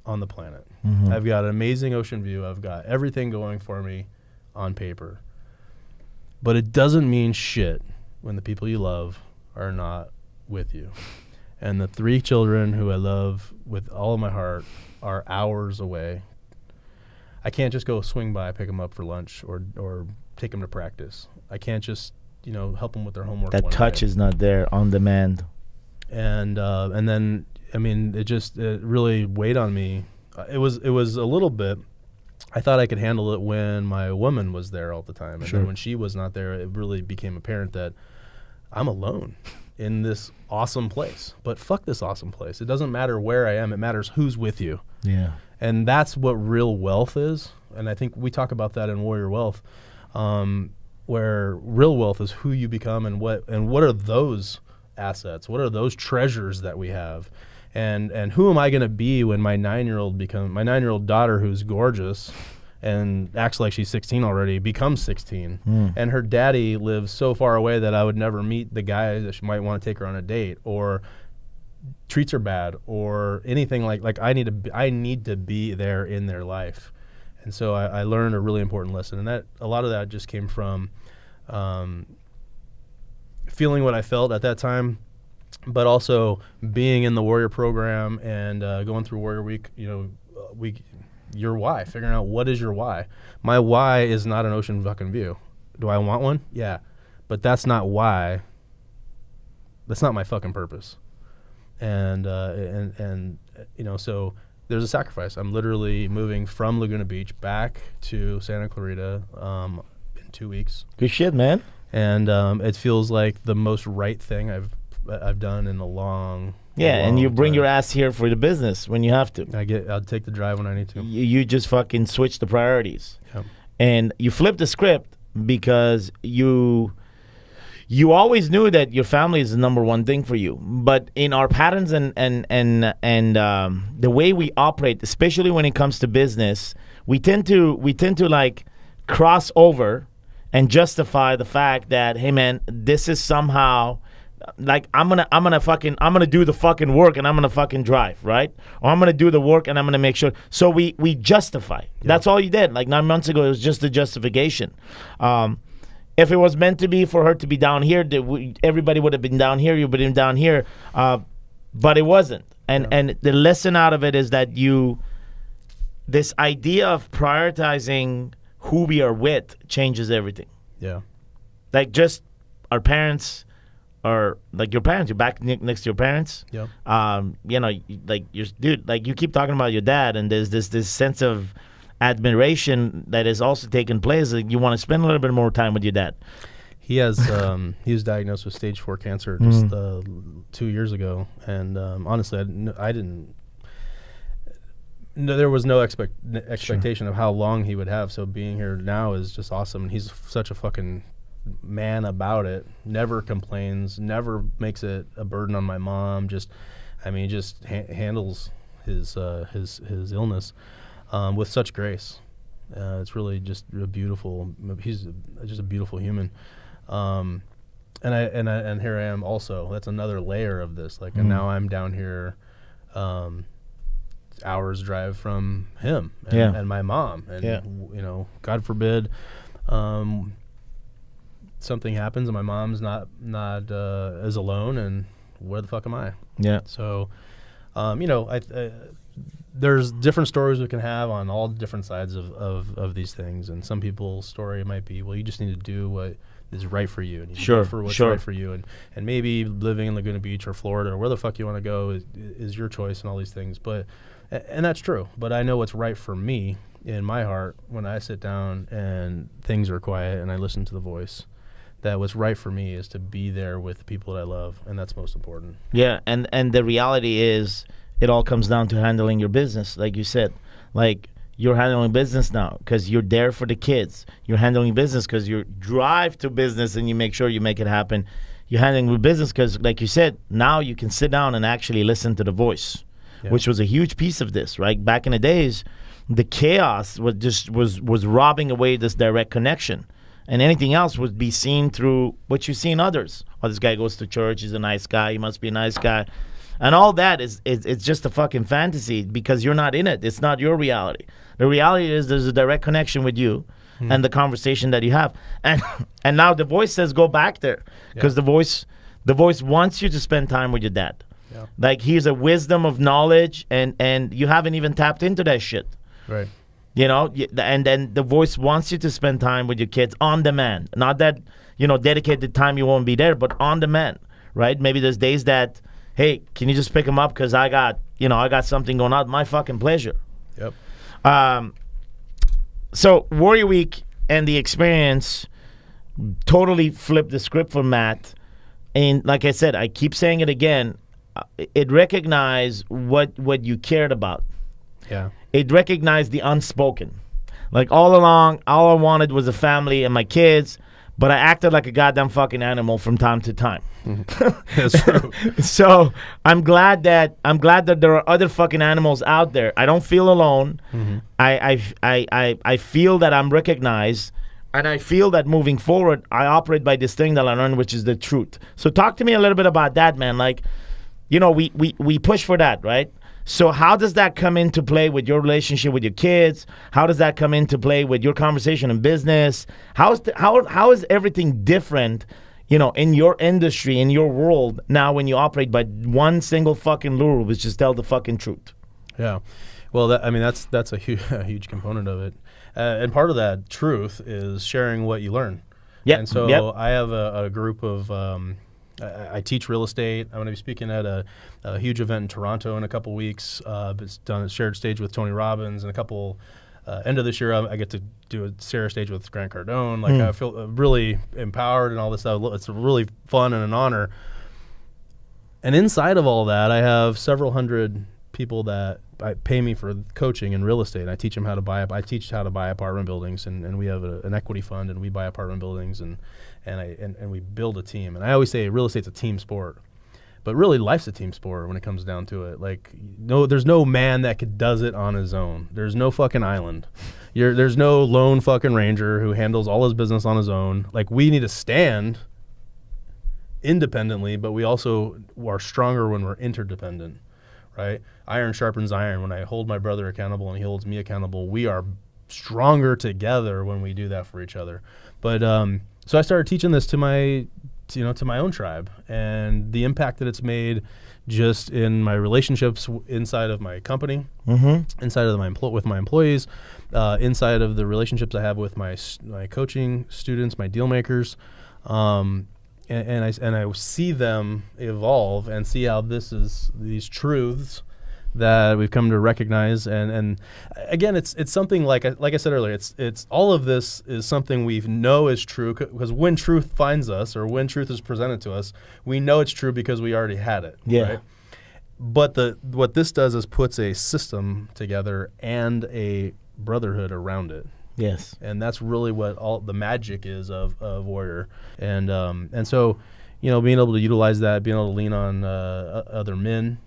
on the planet. I've got an amazing ocean view. I've got everything going for me on paper. But it doesn't mean shit when the people you love are not with you. And the 3 children who I love with all of my heart are hours away. I can't just go swing by, pick them up for lunch, or take them to practice. I can't just, help them with their homework. That touch is not there on demand. And then, I mean, it really weighed on me. It was a little bit. I thought I could handle it when my woman was there all the time. And then when she was not there, it really became apparent that I'm alone in this awesome place. But fuck this awesome place. It doesn't matter where I am. It matters who's with you. Yeah. And that's what real wealth is. And I think we talk about that in Warrior Wealth, where real wealth is who you become and what are those assets? What are those treasures that we have? And who am I going to be when my 9-year-old daughter, who's gorgeous and acts like she's 16 already, becomes 16, and her daddy lives so far away that I would never meet the guy that she might want to take her on a date, or treats her bad, or anything like I need to be there in their life. And so I learned a really important lesson, and that a lot of that just came from feeling what I felt at that time, but also being in the Warrior program and going through Warrior Week. Your why, figuring out what is your why. My why is not an ocean fucking view. Do I want one? Yeah, but that's not why. That's not my fucking purpose. And so there's a sacrifice. I'm literally moving from Laguna Beach back to Santa Clarita in 2 weeks. Good shit, man. And it feels like the most right thing I've done in a long. And you bring your ass here for the business when you have to. I'll take the drive when I need to. You just fucking switch the priorities. Yep. And you flip the script because you always knew that your family is the number one thing for you. But in our patterns and the way we operate, especially when it comes to business, we tend to like cross over and justify the fact that, hey man, this is somehow like I'm gonna do the fucking work and I'm gonna fucking drive, right? Or I'm gonna do the work and I'm gonna make sure. So we justify. Yeah. That's all you did. Like 9 months ago, it was just a justification. If it was meant to be for her to be down here, everybody would have been down here. You would have been down here, but it wasn't. And the lesson out of it is that this idea of prioritizing who we are with changes everything. Yeah, like just our parents. Or like your parents, you're back next to your parents. Yeah. Like you keep talking about your dad, and there's this sense of admiration that is also taking place. Like you want to spend a little bit more time with your dad. He has he was diagnosed with stage 4 cancer just 2 years ago, and honestly, I didn't. No, there was no expectation of how long he would have. So being here now is just awesome. And he's such a fucking man about it, never complains, never makes it a burden on my mom. Just handles his illness with such grace. It's really just a beautiful. He's just a beautiful human. And here I am also. That's another layer of this. Like, and now I'm down here, hours drive from him and my mom. And God forbid, something happens and my mom's not is alone, and where the fuck am I? Yeah. So, there's different stories we can have on all different sides of these things, and some people's story might be, well, you just need to do what is right for you, and you go for what's right for you, and maybe living in Laguna Beach or Florida or where the fuck you want to go is your choice and all these things, and that's true. But I know what's right for me in my heart when I sit down and things are quiet and I listen to the voice. That what's right for me is to be there with the people that I love, and that's most important. Yeah, and the reality is it all comes down to handling your business, like you said. Like, you're handling business now because you're there for the kids. You're handling business because you drive to business and you make sure you make it happen. You're handling business because, like you said, now you can sit down and actually listen to the voice. which was a huge piece of this, right? Back in the days, the chaos was robbing away this direct connection. And anything else would be seen through what you see in others. Oh, this guy goes to church, he's a nice guy, he must be a nice guy. And all that is it's just a fucking fantasy because you're not in it. It's not your reality. The reality is there's a direct connection with you and the conversation that you have. And now the voice says go back there because the voice wants you to spend time with your dad. Yeah. Like he's a wisdom of knowledge and you haven't even tapped into that shit. Right. You know, and then the voice wants you to spend time with your kids on demand. Not that, dedicated time you won't be there, but on demand, right? Maybe there's days that, hey, can you just pick them up because I got something going on. My fucking pleasure. Yep. So Warrior Week and the experience totally flipped the script for Matt. And like I said, I keep saying it again, it recognized what you cared about. Yeah. It recognized the unspoken. Like all along, all I wanted was a family and my kids, but I acted like a goddamn fucking animal from time to time. That's true. So I'm glad that there are other fucking animals out there. I don't feel alone. I feel that I'm recognized, and I feel that moving forward, I operate by this thing that I learned, which is the truth. So talk to me a little bit about that, man. Like, we push for that, right? So how does that come into play with your relationship with your kids? How does that come into play with your conversation in business? How is everything different, in your industry, in your world now when you operate by one single fucking rule, which is tell the fucking truth? Yeah. Well, that's a huge component of it. And part of that truth is sharing what you learn. Yeah. And so I have a group of I teach real estate. I'm going to be speaking at a huge event in Toronto in a couple weeks. It's done a shared stage with Tony Robbins, and a couple end of this year I get to do a shared stage with Grant Cardone. Like I feel really empowered and all this stuff. It's really fun and an honor. And inside of all that, I have several hundred people that pay me for coaching in real estate. I teach them how to buy. I teach how to buy apartment buildings, and we have an equity fund, and we buy apartment buildings, and we build a team. And I always say real estate's a team sport, but really life's a team sport when it comes down to it. Like, there's no man that does it on his own. There's no fucking island. There's no lone fucking ranger who handles all his business on his own. Like, we need to stand independently, but we also are stronger when we're interdependent, right? Iron sharpens iron. When I hold my brother accountable and he holds me accountable, we are stronger together when we do that for each other. But so I started teaching this to my own tribe, and the impact that it's made just in my relationships inside of my company, inside of with my employees, inside of the relationships I have with my coaching students, my deal makers, and I see them evolve and see how these truths that we've come to recognize, and again, it's something like I said earlier, it's all of this is something we know is true, because when truth finds us, or when truth is presented to us, we know it's true because we already had it. Yeah. Right? But what this does is puts a system together and a brotherhood around it. Yes. And that's really what all the magic is of Warrior, and so being able to utilize that, being able to lean on other men.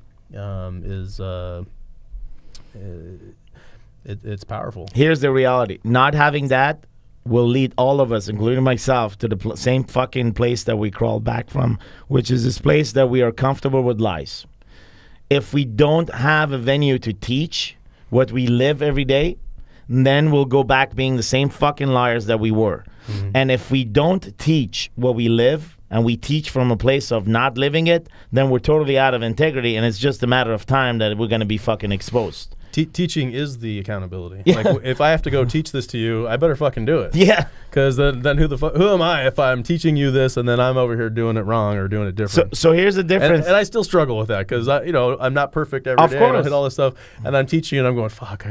It's powerful. Here's the reality. Not having that will lead all of us, including myself, to the same fucking place that we crawled back from, which is this place that we are comfortable with lies. If we don't have a venue to teach what we live every day, then we'll go back being the same fucking liars that we were. And if we don't teach what we live, and we teach from a place of not living it, then we're totally out of integrity, and it's just a matter of time that we're going to be fucking exposed. Teaching is the accountability. Yeah. Like, if I have to go teach this to you, I better fucking do it. Yeah. Because then who am I if I'm teaching you this and then I'm over here doing it wrong or doing it different? So here's the difference. And I still struggle with that because I'm not perfect every day. I hit all this stuff, and I'm teaching you, and I'm going, fuck.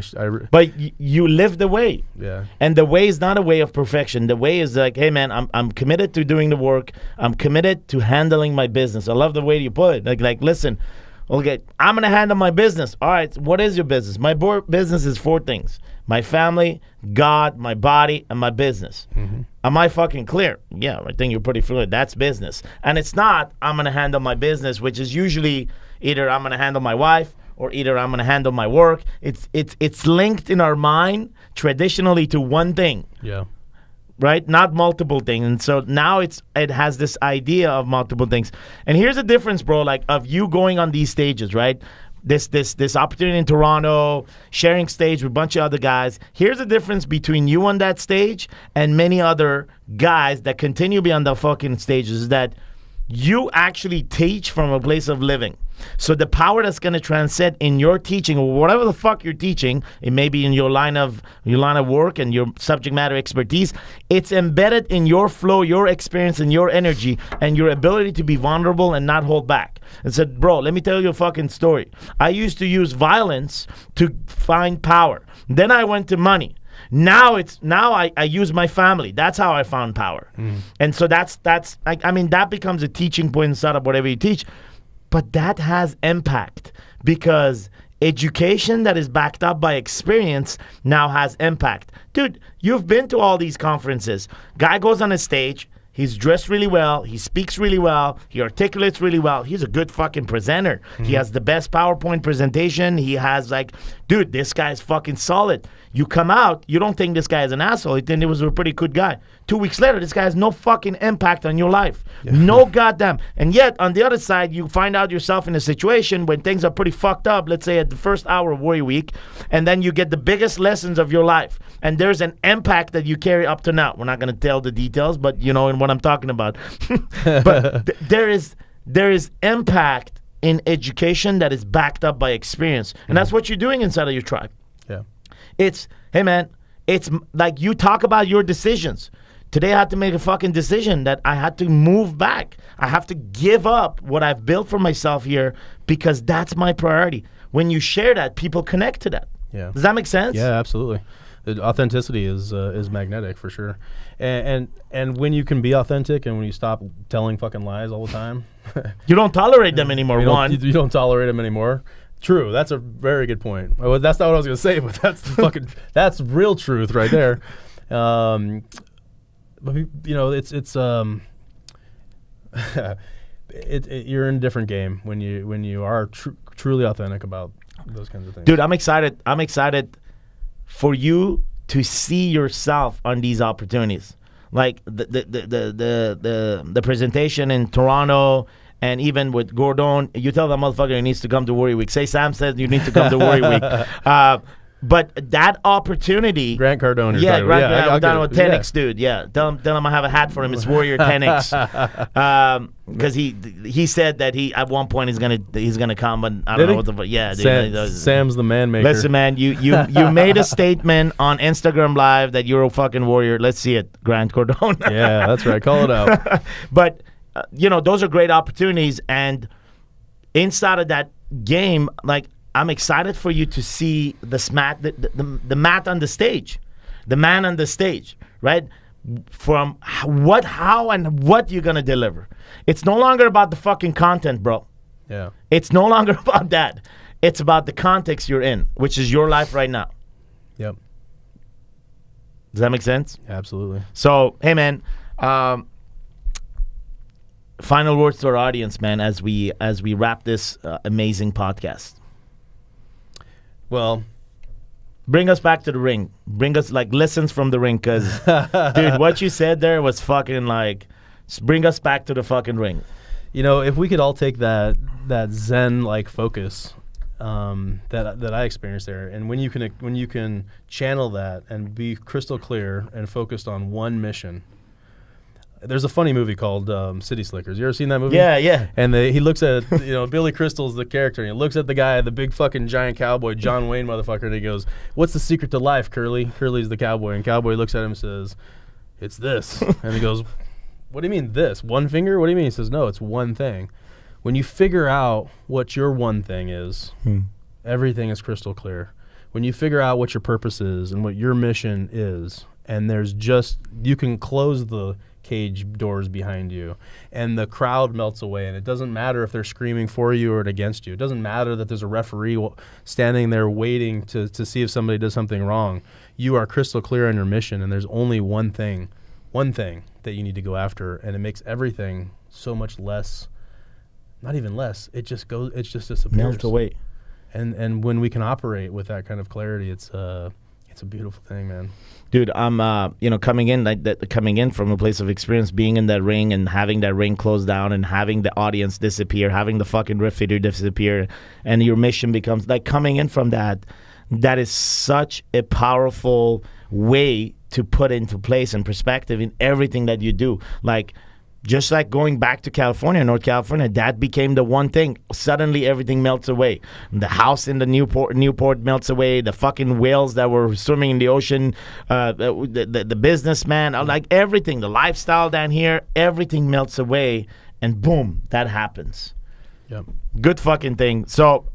But you live the way. Yeah. And the way is not a way of perfection. The way is like, hey man, I'm committed to doing the work. I'm committed to handling my business. I love the way you put it. Like listen. Okay, I'm going to handle my business. All right, what is your business? My business is 4 things. My family, God, my body, and my business. Am I fucking clear? Yeah, I think you're pretty clear. That's business. And it's not, I'm going to handle my business, which is usually either I'm going to handle my wife, or either I'm going to handle my work. It's linked in our mind traditionally to one thing. Yeah. Right? Not multiple things. And so now it has this idea of multiple things. And here's the difference, bro, like of you going on these stages, right? This opportunity in Toronto, sharing stage with a bunch of other guys. Here's the difference between you on that stage and many other guys that continue to be on the fucking stages, is that you actually teach from a place of living. So the power that's going to transcend in your teaching, or whatever the fuck you're teaching, it may be in your line of work and your subject matter expertise, it's embedded in your flow, your experience, and your energy, and your ability to be vulnerable and not hold back. And said, bro, let me tell you a fucking story. I used to use violence to find power. Then I went to money. Now I use my family. That's how I found power. And so that's that becomes a teaching point inside of whatever you teach. But that has impact, because education that is backed up by experience now has impact. Dude, you've been to all these conferences. Guy goes on a stage. He's dressed really well. He speaks really well. He articulates really well. He's a good fucking presenter. He has the best PowerPoint presentation. He has dude, this guy's fucking solid. You come out, you don't think this guy is an asshole. You think he was a pretty good guy. 2 weeks later, this guy has no fucking impact on your life. Yeah. No goddamn. And yet, on the other side, you find out yourself in a situation when things are pretty fucked up, let's say at the first hour of Warrior Week, and then you get the biggest lessons of your life. And there's an impact that you carry up to now. We're not going to tell the details, but you know in what I'm talking about. But there is impact in education that is backed up by experience. And that's what you're doing inside of your tribe. Yeah. It's, hey man, it's like you talk about your decisions. Today I had to make a fucking decision that I had to move back. I have to give up what I've built for myself here because that's my priority. When you share that, people connect to that. Yeah. Does that make sense? Yeah, absolutely. The authenticity is magnetic for sure. And when you can be authentic and when you stop telling fucking lies all the time. You don't tolerate them anymore, you don't tolerate them anymore. True, that's a very good point. Well, that's not what I was gonna say, but that's that's real truth right there. But you know, it's you're in a different game when you are truly authentic about those kinds of things. Dude, I'm excited. I'm excited for you to see yourself on these opportunities, like the presentation in Toronto. And even with Gordon, you tell that motherfucker he needs to come to Warrior Week. Say Sam says you need to come to Warrior Week. But that opportunity... Grant Cardone. Yeah, Grant Cardone, 10X dude. Yeah, tell him I have a hat for him. It's Warrior 10X. Because he said that he at one point he's gonna come, but I don't know what the... Yeah, dude. Sam's the man maker. Listen, man, you made a statement on Instagram Live that you're a fucking warrior. Let's see it, Grant Cardone. Yeah, that's right. Call it out. But... those are great opportunities, and inside of that game, like I'm excited for you to see the mat on the stage, the man on the stage, right? From how and what you're gonna deliver. It's no longer about the fucking content, bro. Yeah. It's no longer about that. It's about the context you're in, which is your life right now. Yep. Does that make sense? Absolutely. So, hey, man. Final words to our audience, man, as we wrap this amazing podcast. Well, bring us back to the ring. Bring us lessons from the ring, because dude, what you said there was fucking bring us back to the fucking ring. If we could all take that Zen focus that I experienced there, and when you can channel that and be crystal clear and focused on one mission. There's a funny movie called City Slickers. You ever seen that movie? Yeah. And he looks at, Billy Crystal's the character, and he looks at the guy, the big fucking giant cowboy, John Wayne motherfucker, and he goes, "What's the secret to life, Curly?" Curly's the cowboy, and Cowboy looks at him and says, "It's this." And he goes, "What do you mean this? One finger? What do you mean?" He says, "No, it's one thing." When you figure out what your one thing is, everything is crystal clear. When you figure out what your purpose is and what your mission is, and you can close the cage doors behind you and the crowd melts away, and it doesn't matter if they're screaming for you or against you. It doesn't matter that there's a referee standing there waiting to see if somebody does something wrong. You are crystal clear on your mission, and there's only one thing that you need to go after, and it makes everything so much less, not even less, it just disappears. Melt away. And when we can operate with that kind of clarity, it's a beautiful thing, man. Dude, I'm coming in from a place of experience, being in that ring and having that ring close down and having the audience disappear, having the fucking riff feeder disappear, and your mission becomes like coming in from that. That is such a powerful way to put into place and perspective in everything that you do. Like, just like going back to California, North California, that became the one thing. Suddenly everything melts away. The house in the Newport melts away. The fucking whales that were swimming in the ocean, the businessman, like everything, the lifestyle down here, everything melts away, and boom, that happens. Yep. Good fucking thing. So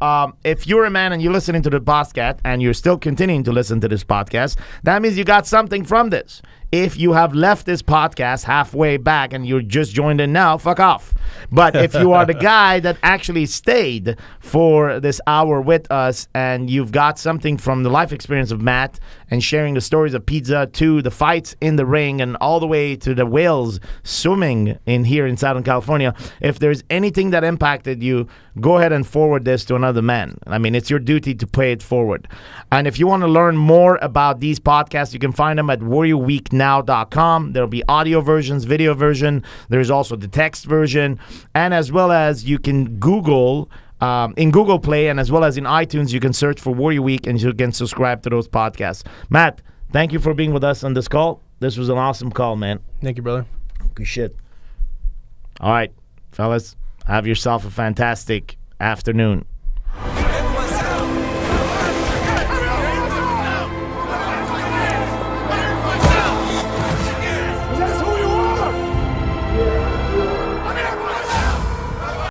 if you're a man and you're listening to the podcast and you're still continuing to listen to this podcast, that means you got something from this. If you have left this podcast halfway back and you're just joined in now, fuck off. But if you are the guy that actually stayed for this hour with us and you've got something from the life experience of Matt and sharing the stories of pizza to the fights in the ring and all the way to the whales swimming in here in Southern California, if there's anything that impacted you, go ahead and forward this to another man. I mean, it's your duty to pay it forward. And if you want to learn more about these podcasts, you can find them at warriorweeknow.com. There'll be audio versions, video version. There's also the text version. And as well as you can Google, in Google Play and as well as in iTunes, you can search for Warrior Week and you can subscribe to those podcasts. Matt, thank you for being with us on this call. This was an awesome call, man. Thank you, brother. Good shit. All right, fellas, have yourself a fantastic afternoon.